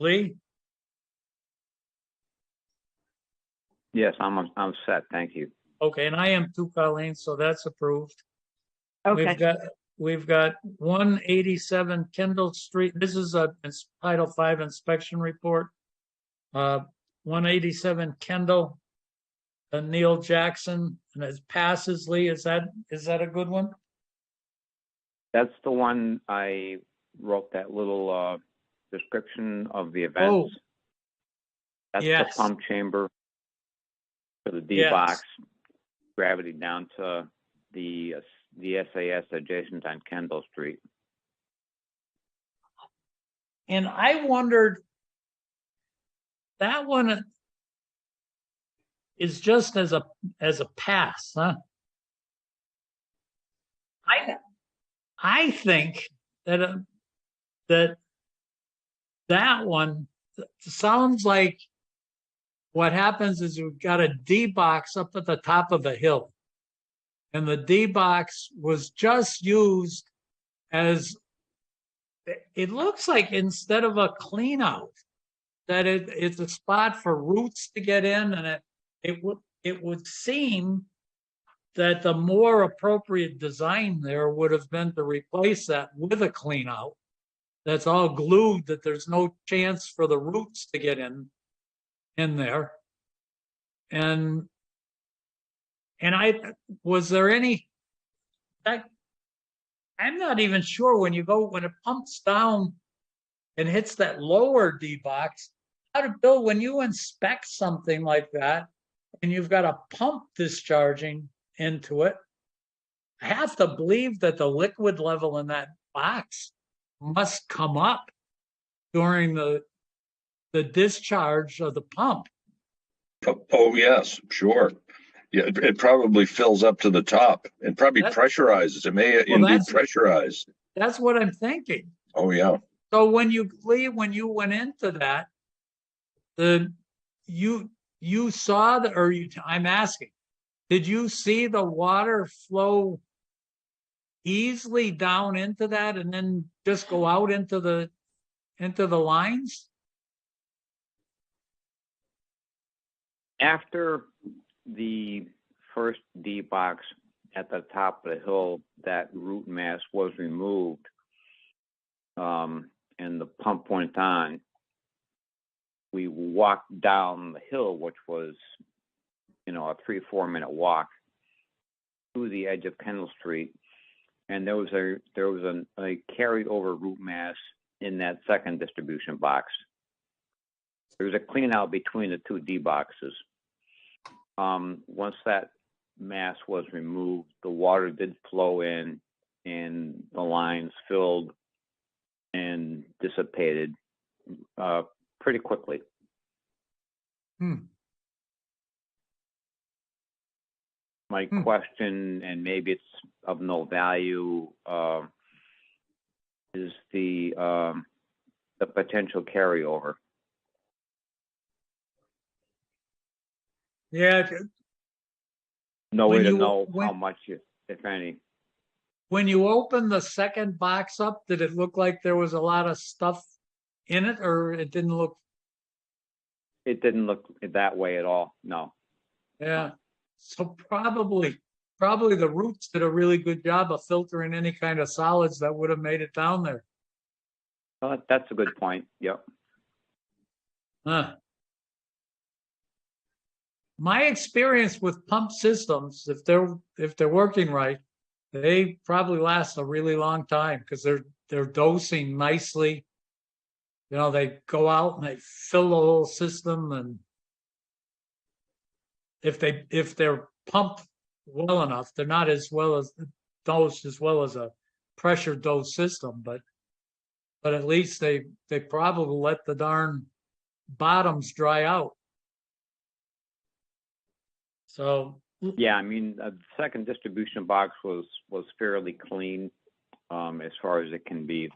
Lee? Yes, I'm set. Thank you. Okay, and I am too, Colleen, so that's approved. Okay. We've got 187 Kendall Street. This is a Title V inspection report. 187 Kendall. Neil Jackson, and it passes, Lee. Is that a good one? That's the one I wrote that little description of the events. Oh, That's yes. the pump chamber for the D Yes. box, gravity down to the SAS adjacent on Kendall Street. And I wondered, that one is just as a pass, huh? I think that that one sounds like what happens is we've got a D box up at the top of a hill, and the D box was just used as, it looks like, instead of a clean out, that it's a spot for roots to get in, and it would seem that the more appropriate design there would have been to replace that with a clean out that's all glued, that there's no chance for the roots to get in there. And was there any, I'm not even sure, when it pumps down and hits that lower D box, Bill, when you inspect something like that and you've got a pump discharging into it, I have to believe that the liquid level in that box must come up during the discharge of the pump. Oh, yes, sure. Yeah, it probably fills up to the top and probably pressurizes. It may indeed pressurize. That's what I'm thinking. Oh, yeah. So when you went into that, you saw I'm asking, did you see the water flow easily down into that and then just go out into the lines? After the first D box at the top of the hill, that root mass was removed, and the pump went on, we walked down the hill, which was, a 3-4 minute walk to the edge of Kendall Street, and there was a carryover root mass in that second distribution box. There was a clean out between the two D boxes. Once that mass was removed, the water did flow in, and the lines filled and dissipated pretty quickly. My question, and maybe it's of no value, is the potential carryover. Yeah. No way to know how much, if any. When you opened the second box up, did it look like there was a lot of stuff in it, or it didn't look? It didn't look that way at all, no. Yeah. So probably the roots did a really good job of filtering any kind of solids that would have made it down there. Well, that's a good point, yep. My experience with pump systems, if they're working right, they probably last a really long time because they're dosing nicely. They go out and they fill the whole system, and if they're pumped well enough, they're not as well as dosed as well as a pressure dose system, but at least they probably let the darn bottoms dry out. So yeah, the second distribution box was fairly clean, as far as it can be.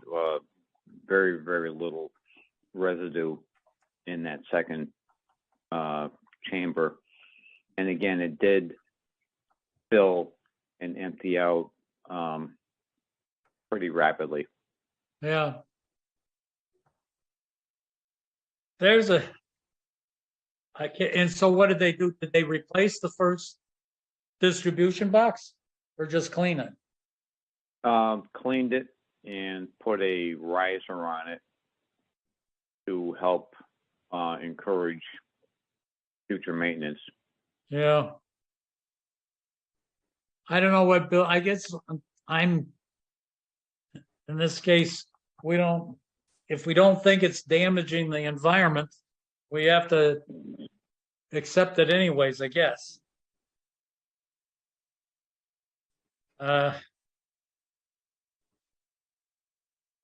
Very, very little residue in that second chamber, and again, it did fill and empty out pretty rapidly. Yeah. And so what did they do? Did they replace the first distribution box or just clean it? Cleaned it and put a riser on it to help encourage future maintenance. Yeah. I don't know what Bill, I guess I'm, in this case, we don't, if we don't think it's damaging the environment, we have to accept it anyways, I guess.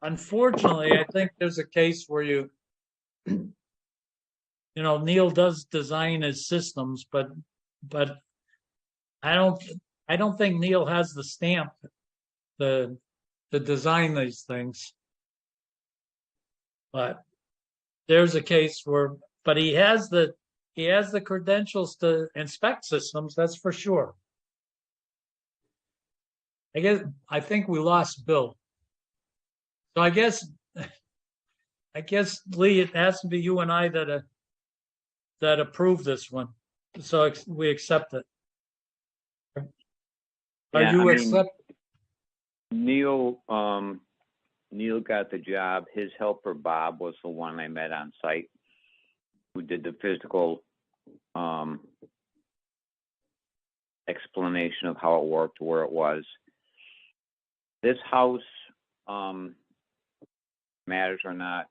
Unfortunately, I think there's a case where Neil does design his systems, but I don't think Neil has the stamp to design these things. But there's a case where, but he has the credentials to inspect systems, that's for sure. I think we lost Bill. So I guess Lee, it has to be you and I that approve this one. So we accept it. Are Yeah, you I mean, accept? Neil got the job. His helper, Bob, was the one I met on site who did the physical explanation of how it worked, where it was. This house, matters or not,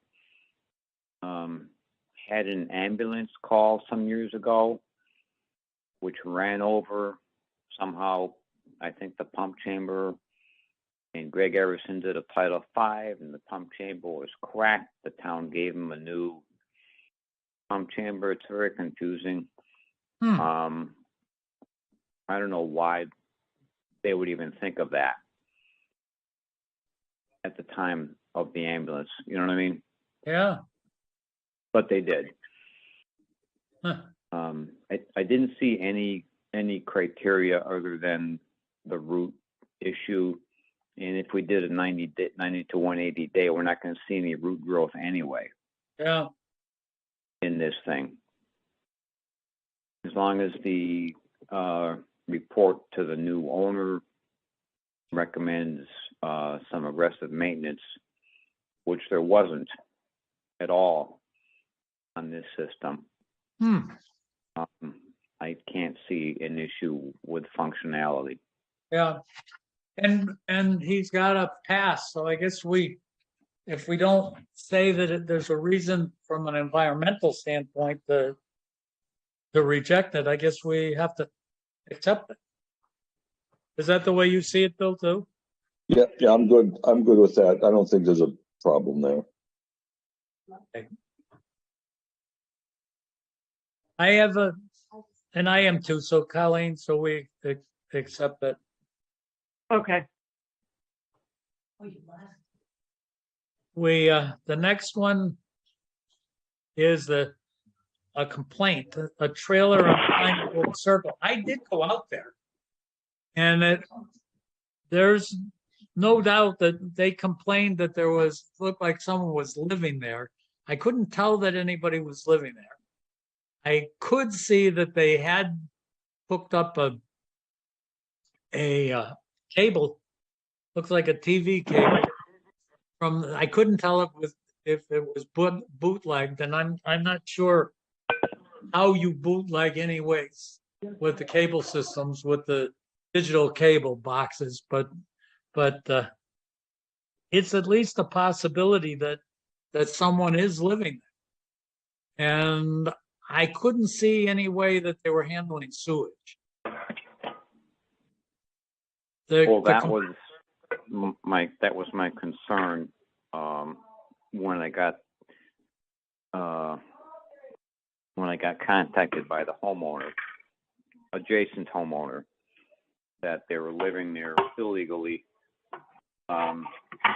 had an ambulance call some years ago, which ran over somehow, I think, the pump chamber. And Greg Everson did a Title V, and the pump chamber was cracked. The town gave him a new pump chamber. It's very confusing. I don't know why they would even think of that at the time of the ambulance. You know what I mean? Yeah. But they did. Huh. I didn't see any criteria other than the root issue. And if we did a 90 to 180 day, we're not going to see any root growth anyway. Yeah. In this thing. As long as the report to the new owner recommends some aggressive maintenance, which there wasn't at all on this system. I can't see an issue with functionality. Yeah. And he's got a pass, so I guess if we don't say that there's a reason from an environmental standpoint to reject it, I guess we have to accept it. Is that the way you see it, Bill, too? Yeah, I'm good. I'm good with that. I don't think there's a problem there. Okay. I have and I am too, so Colleen, so we accept it. Okay. The next one is a complaint, a trailer on Pinewood Circle. I did go out there, and there's no doubt that they complained that looked like someone was living there. I couldn't tell that anybody was living there. I could see that they had hooked up a cable, looks like a TV cable. I couldn't tell if it was bootlegged, and I'm not sure how you bootleg anyways with the cable systems, with the digital cable boxes, but it's at least a possibility that someone is living there. And I couldn't see any way that they were handling sewage. Well, that was my concern when I got contacted by the homeowner, adjacent homeowner, that they were living there illegally.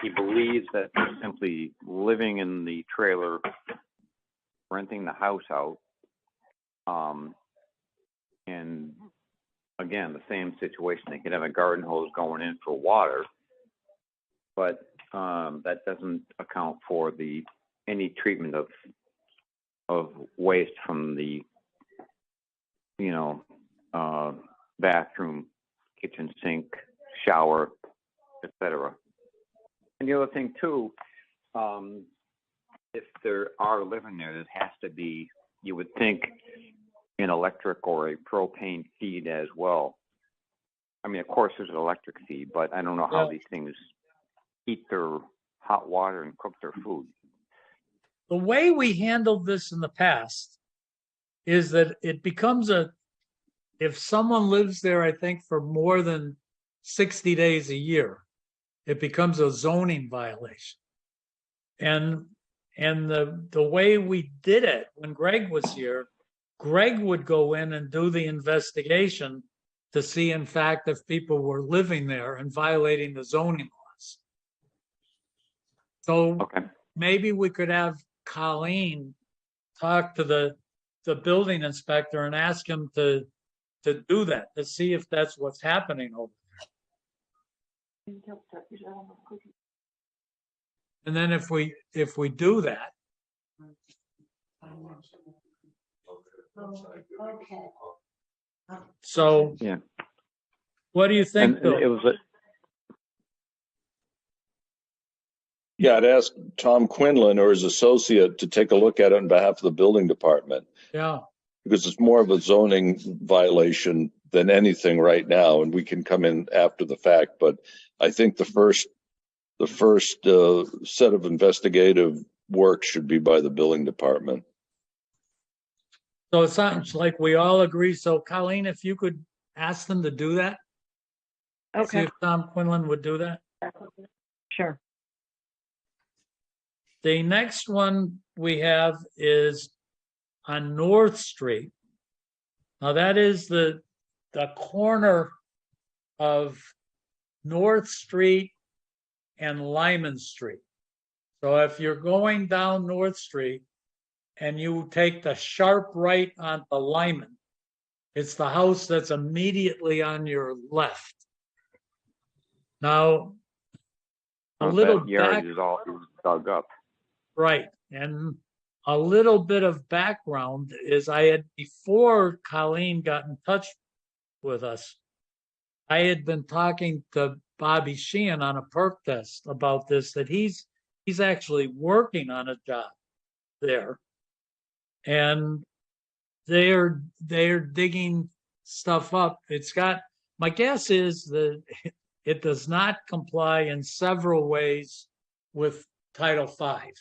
He believes that they're simply living in the trailer, renting the house out. And again, the same situation. They could have a garden hose going in for water, but that doesn't account for any treatment of waste from the bathroom, kitchen sink, shower, etc. And the other thing too, if there are living there has to be, you would think, an electric or a propane feed as well. I mean, of course, there's an electric feed, but I don't know how Yeah. these things heat their hot water and cook their food. The way we handled this in the past is that it becomes if someone lives there, I think for more than 60 days a year, it becomes a zoning violation. And the way we did it when Greg was here, Greg would go in and do the investigation to see, in fact, if people were living there and violating the zoning laws. So Okay. maybe we could have Colleen talk to the building inspector and ask him to do that, to see if that's what's happening over there. And then if we do that, so Yeah. what do you think, And Bill? it was Yeah, I'd ask Tom Quinlan or his associate to take a look at it on behalf of the building department, Yeah, because it's more of a zoning violation than anything right now, and we can come in after the fact. But I think the first set of investigative work should be by the building department. so it sounds like we all agree. So Colleen, if you could ask them to do that, see Okay, if Tom Quinlan would do that. sure. The next one we have is on North Street. Now that is the corner of North Street and Lyman Street. So if you're going down North Street and you take the sharp right onto Lyman, it's the house that's immediately on your left. Now, a little that yard back, is all dug up. right, and a little bit of background is I had, before Colleen got in touch with us, I had been talking to Bobby Sheehan on a perk test about this, that he's actually working on a job there. And they're digging stuff up. It's got, my guess is that it does not comply in several ways with Title V.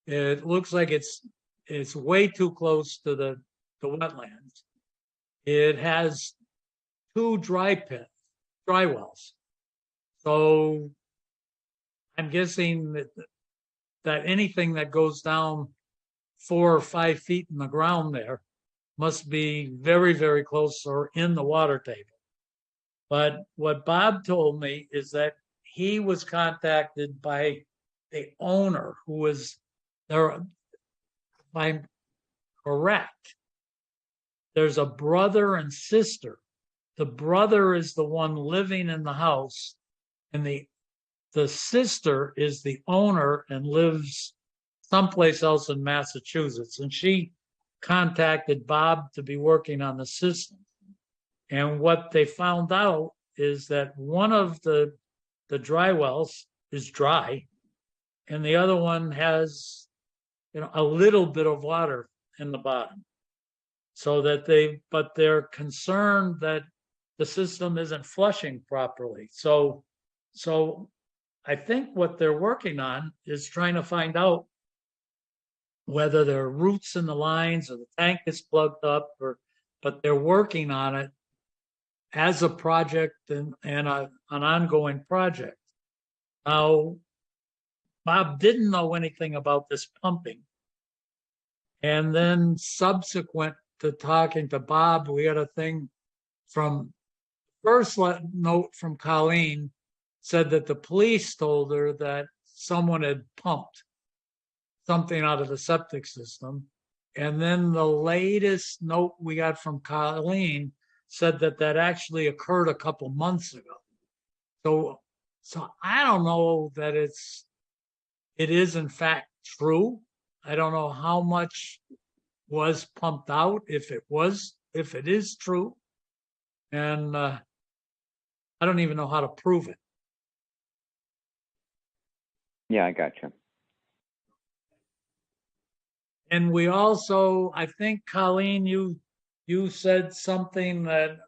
It looks like it's way too close to the wetlands. It has 2 dry wells. So I'm guessing that anything that goes down 4 or 5 feet in the ground there must be very, very close or in the water table. But what Bob told me is that he was contacted by the owner, who was there. If I'm correct, there's a brother and sister. The brother is the one living in the house, and the sister is the owner and lives someplace else in Massachusetts. And she contacted Bob to be working on the system. And what they found out is that one of the dry wells is dry, and the other one has, a little bit of water in the bottom. So that but they're concerned that the system isn't flushing properly. So I think what they're working on is trying to find out whether there are roots in the lines or the tank is plugged up, but they're working on it as a project and an ongoing project. Now, Bob didn't know anything about this pumping. And then subsequent to talking to Bob, we had a thing from first note from Colleen said that the police told her that someone had pumped something out of the septic system. And then the latest note we got from Colleen said that actually occurred a couple months ago. So I don't know that it is in fact true. I don't know how much was pumped out, if it is true. And I don't even know how to prove it. Yeah, I got you. And we also, I think, Colleen, you you said something that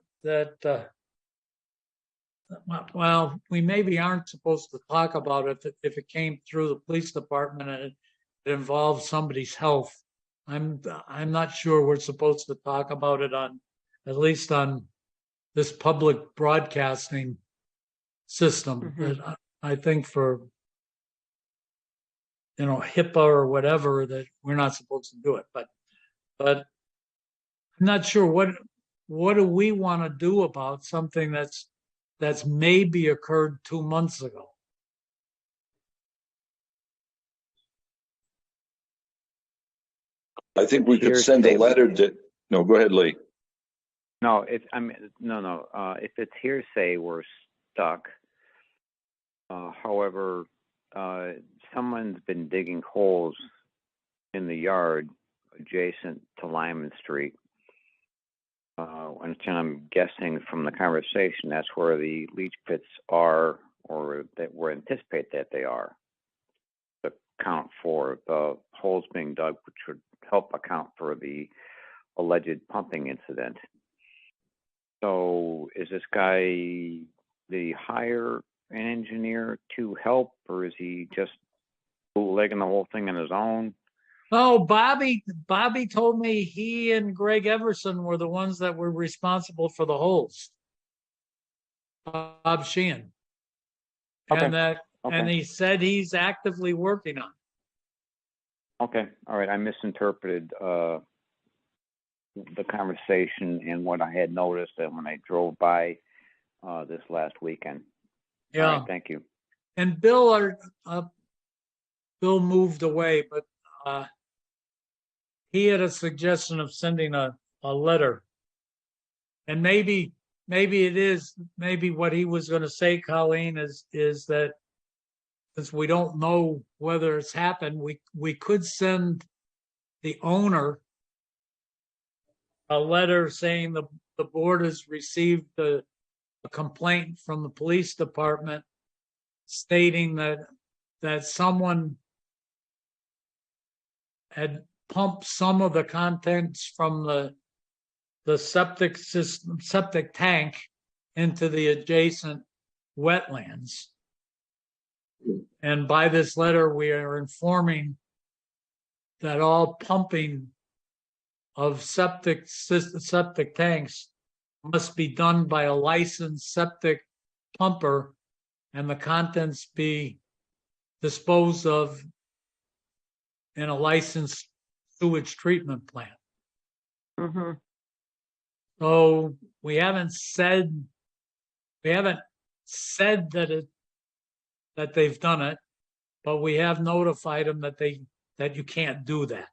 well, we maybe aren't supposed to talk about it if it came through the police department and it involves somebody's health. I'm not sure we're supposed to talk about it on, at least on this public broadcasting system. But I think for, HIPAA or whatever, that we're not supposed to do it. But I'm not sure what do we want to do about something that's maybe occurred 2 months ago. I think we could send a letter to, no, go ahead, Lee. No, if it's hearsay, we're stuck. However, someone's been digging holes in the yard adjacent to Lyman Street. And I'm guessing from the conversation that's where the leach pits are, or that we anticipate that they are, to account for the holes being dug, which would help account for the alleged pumping incident. So is this guy, did he hire an engineer to help, or is he just bootlegging the whole thing on his own? Oh, Bobby told me he and Greg Everson were the ones that were responsible for the holes. Bob Sheehan. Okay. And he said he's actively working on it. Okay, all right. I misinterpreted the conversation and what I had noticed when I drove by this last weekend. Yeah. All right, thank you. And Bill moved away, but he had a suggestion of sending a letter. And maybe what he was going to say, Colleen, is that since we don't know whether it's happened, we could send the owner a letter saying the board has received a complaint from the police department stating that someone had pumped some of the contents from the septic tank into the adjacent wetlands. And by this letter, we are informing that all pumping of septic tanks must be done by a licensed septic pumper, and the contents be disposed of in a licensed sewage treatment plant. Mm-hmm. So we haven't said that they've done it, but we have notified them that you can't do that.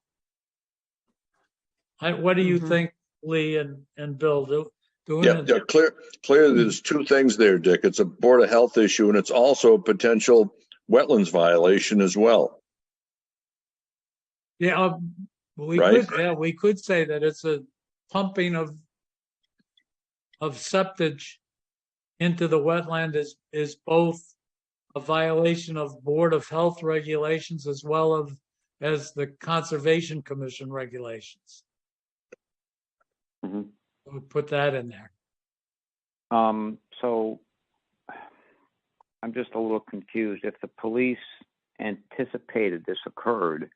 What do you think, Lee and Bill? Yeah, clear. There's two things there, Dick. It's a Board of Health issue, and it's also a potential wetlands violation as well. Yeah, we could say that it's a pumping of septage into the wetland is both a violation of Board of Health regulations as well as the Conservation Commission regulations. We'll put that in there. So I'm just a little confused. If the police anticipated this occurred,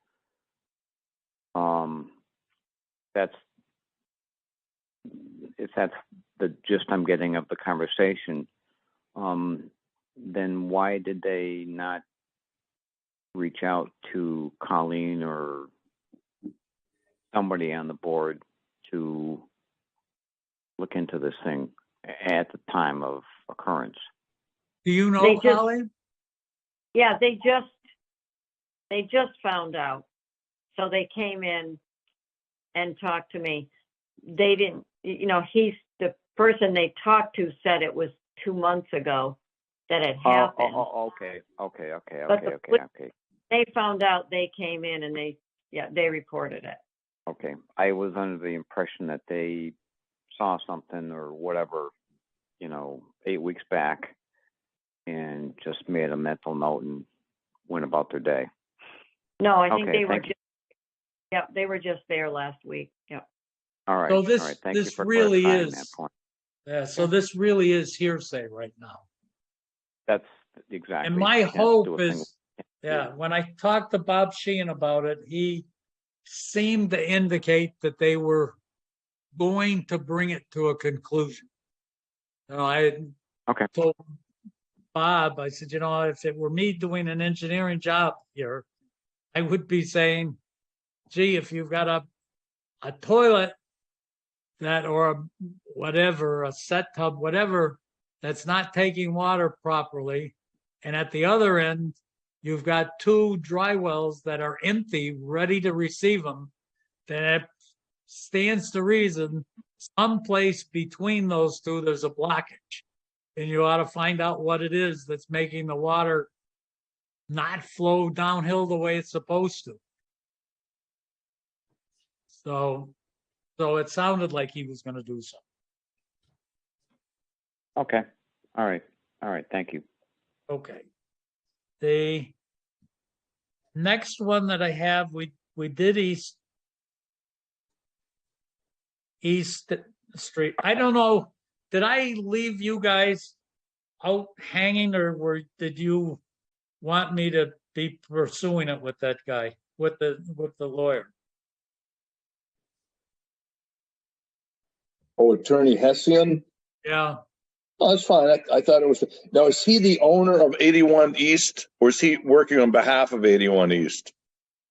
if that's the gist I'm getting of the conversation, then why did they not reach out to Colleen or somebody on the board to look into this thing at the time of occurrence? Do you know, Colleen? Yeah, they just found out. So they came in and talked to me. They didn't, the person they talked to said it was 2 months ago that it happened. Okay. They found out, they came in and they reported it. Okay. I was under the impression that they saw something or whatever, 8 weeks back and just made a mental note and went about their day. No, I think they were just there last week. Yep. All right. So All this, right. Thank you this for really clarifying that is, point. yeah, so this really is hearsay right now. That's exactly. And my Can't do hope a thing. is, yeah, when I talked to Bob Sheehan about it, he seemed to indicate that they were going to bring it to a conclusion. You know, I Okay. told Bob, I said, you know, if it were me doing an engineering job here, I would be saying, gee, if you've got a toilet that, or whatever, a set tub, whatever, that's not taking water properly, and at the other end, you've got two dry wells that are empty, ready to receive them, then it stands to reason someplace between those two, there's a blockage. And you ought to find out what it is that's making the water not flow downhill the way it's supposed to. So it sounded like he was going to do something. Okay. All right. All right. Thank you. Okay. The next one that I have, we did East Street. I don't know. Did I leave you guys out hanging, or did you want me to be pursuing it with that guy, with the lawyer? Oh, Attorney Hessian? Yeah. Oh, that's fine. I thought it was. Now, is he the owner of 81 East, or is he working on behalf of 81 East?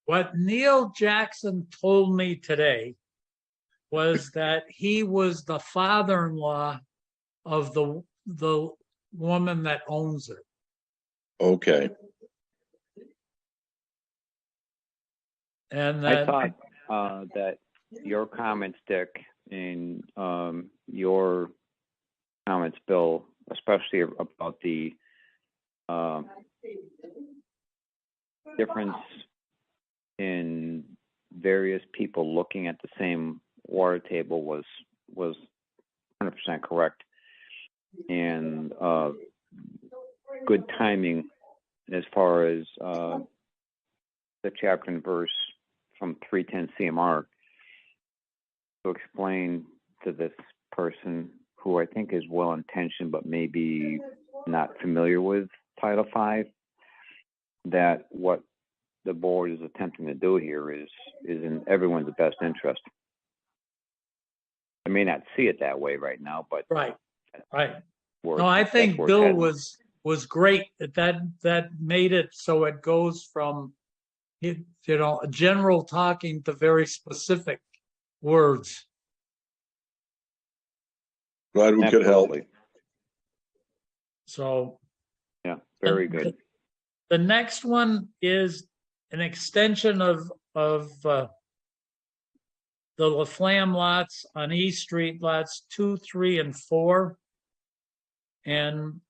What Neil Jackson told me today was that he was the father-in-law of the woman that owns it. Okay. And I thought that your comments, Dick, and your comments, Bill, especially about the difference in various people looking at the same water table was 100% correct, and good timing as far as the chapter and verse from 310 CMR to explain to this person who I think is well intentioned but maybe not familiar with Title V, that what the board is attempting to do here is in everyone's best interest. I may not see it that way right now, but right. where No, I that's think where it's Bill heading. was great that made it so it goes from general talking to very specific words. Glad we could help. Absolutely. So Yeah, very good. the next one is an extension of the Laflamme lots on East Street, lots 2, 3, and 4. And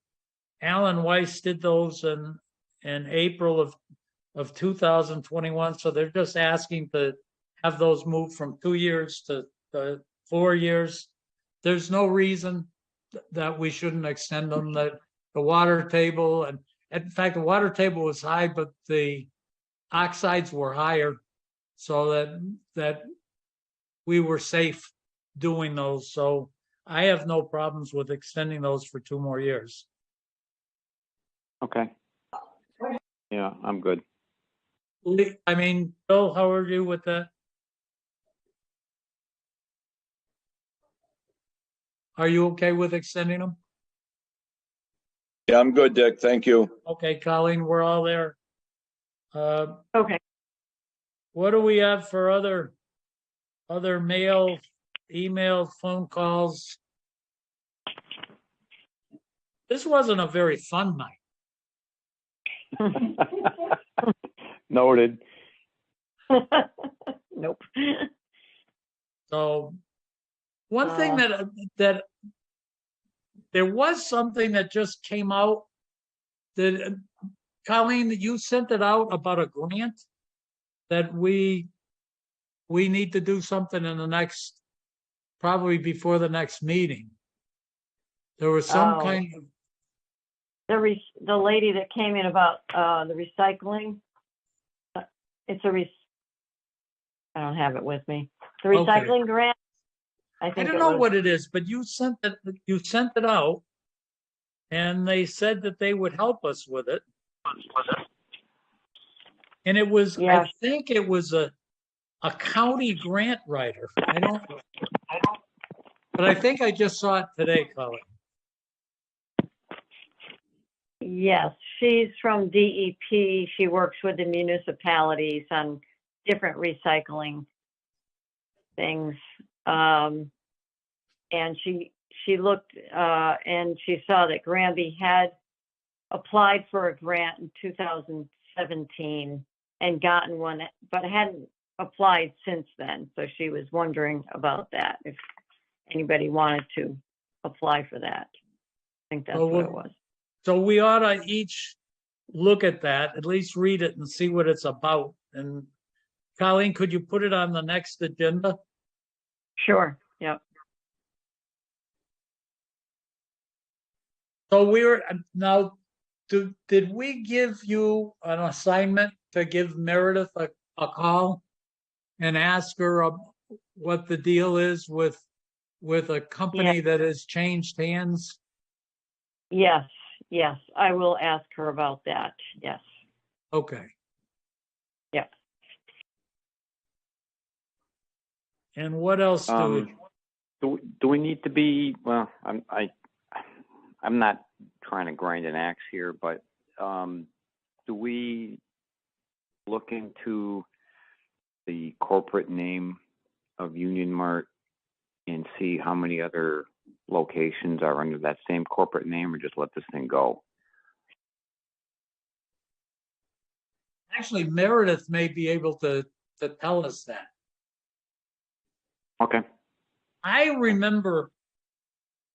Alan Weiss did those in April of 2021. So they're just asking to have those moved from 2 years to 4 years. There's no reason that we shouldn't extend them. That the water table, and in fact, the water table was high, but the oxides were higher, so that we were safe doing those. So I have no problems with extending those for 2 more years. Okay. Yeah, I'm good. I mean, Bill, how are you with that? Are you okay with extending them? Yeah, I'm good, Dick. Thank you. Okay, Colleen, we're all there. Okay. What do we have for other mail, email, phone calls? This wasn't a very fun night. Noted. Nope. So one thing that there was something that just came out that Colleen, you sent it out about a grant that we need to do something in the next, probably before the next meeting. There was some kind of, The lady that came in about the recycling. It's I don't have it with me. The recycling grant. I I think don't it know was, what it is, but you sent it out and they said that they would help us with it. And it was, yeah, I think it was a county grant writer. I don't, but I think I just saw it today, Colin. yes, she's from DEP. She works with the municipalities on different recycling things. And she looked, and she saw that Granby had applied for a grant in 2017 and gotten one, but hadn't applied since then. So she was wondering about that, if anybody wanted to apply for that. I think that's Oh, what it was. So we ought to each look at that, at least read it and see what it's about. And Colleen, could you put it on the next agenda? Sure, yeah. So now, did we give you an assignment to give Meredith a call and ask her what the deal is with a company that has changed hands? Yes, yes, I will ask her about that, yes. Okay. Yeah. And what else Do we need to be, well, I'm not trying to grind an axe here, but do we look into the corporate name of Union Mart and see how many other locations are under that same corporate name, or just let this thing go? actually, Meredith may be able to tell us that. Okay. I remember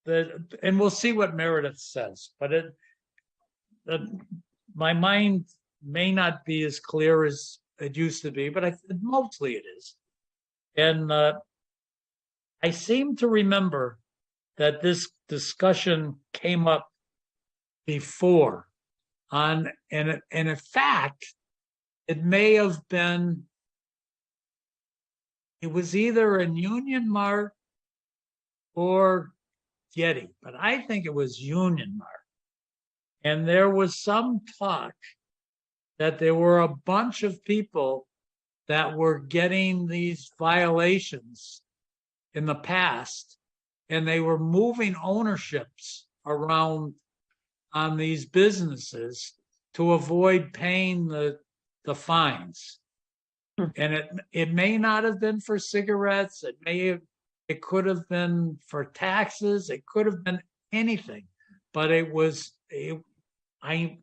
that, and we'll see what Meredith says, but my mind may not be as clear as it used to be, but mostly it is. And I seem to remember that this discussion came up before and in fact, it may have been, it was either in Union Mart or Getty, but I think it was Union Mart. And there was some talk that there were a bunch of people that were getting these violations in the past, and they were moving ownerships around on these businesses to avoid paying the fines. And it may not have been for cigarettes. It could have been for taxes. It could have been anything, but I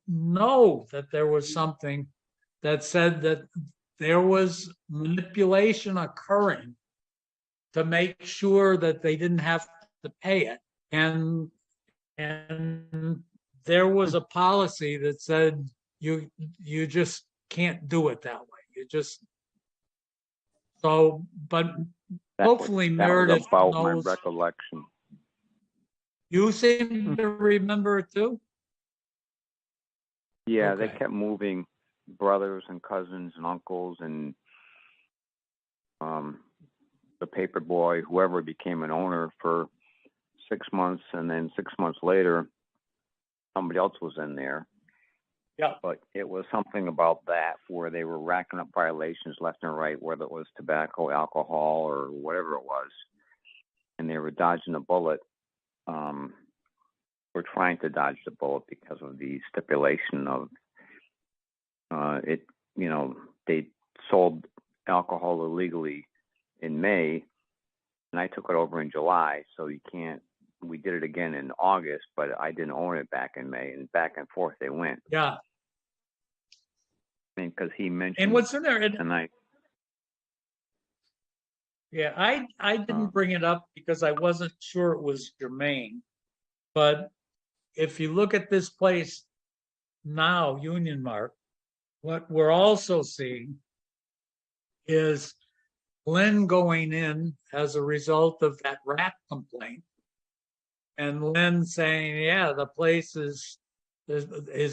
know that there was something that said that there was manipulation occurring to make sure that they didn't have to pay it. And there was a policy that said you just can't do it that way. But hopefully Meredith about knows. my recollection. You seem to remember it too? Yeah, Okay. they kept moving brothers and cousins and uncles and the paper boy, whoever became an owner for 6 months, and then 6 months later, somebody else was in there. Yeah. But it was something about that where they were racking up violations left and right, whether it was tobacco, alcohol, or whatever it was, and they were dodging a bullet. We're trying to dodge the bullet because of the stipulation of it. You know, they sold alcohol illegally in May, and I took it over in July, so you can't. We did it again in August, but I didn't own it back in May, and back and forth they went. Yeah. I mean, because he mentioned. And what's in there? Yeah, I didn't bring it up because I wasn't sure it was germane. But if you look at this place now, Union Mart, what we're also seeing is Lynn going in as a result of that rat complaint. And Lynn saying, yeah, the place is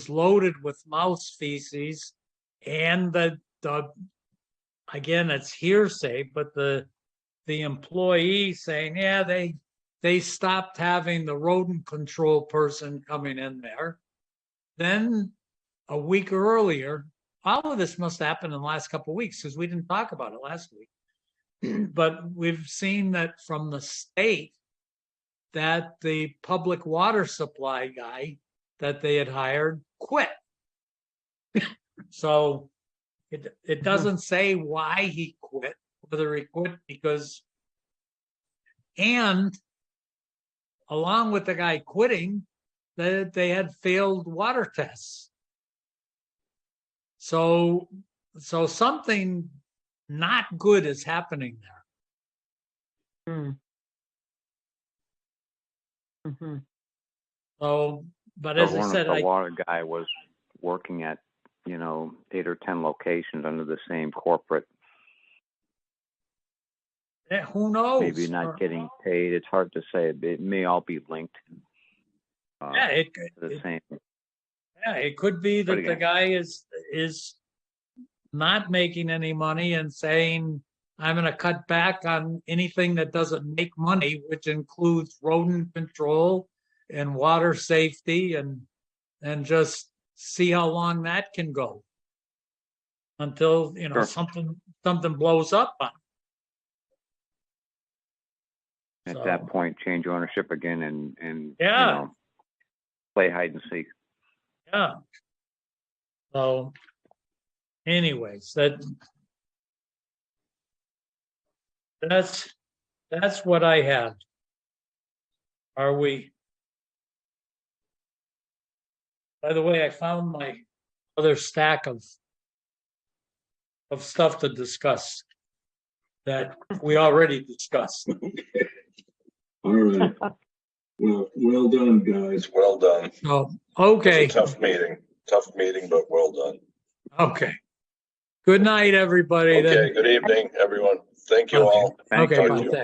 loaded with mouse feces, and the again, it's hearsay, but the the employee saying, yeah, they stopped having the rodent control person coming in there. Then a week earlier, all of this must happen in the last couple of weeks because we didn't talk about it last week. But we've seen that from the state that the public water supply guy that they had hired quit. So it doesn't say why he quit, whether he quit because, and along with the guy quitting, that they had failed water tests. So something not good is happening there. Mm-hmm. So, but So as I one said, of the water guy was working at, 8 or 10 locations under the same corporate, who knows? maybe not getting paid. It's hard to say. It may all be linked. Yeah, To the same. Yeah, it could be But that the again- guy is not making any money and saying, I'm going to cut back on anything that doesn't make money, which includes rodent control and water safety and just see how long that can go until, Sure. something blows up on it. At So, that point, change ownership again and Yeah. Play hide and seek. Yeah. So anyways, that's what I had. Are we? By the way, I found my other stack of stuff to discuss that we already discussed. All right. Well done, guys. Well done. So, It was okay, a tough meeting, but well done. okay. Good night, everybody. Okay, good evening, everyone. Thank you Okay. all. Thank Okay, you. bye. Talk to you.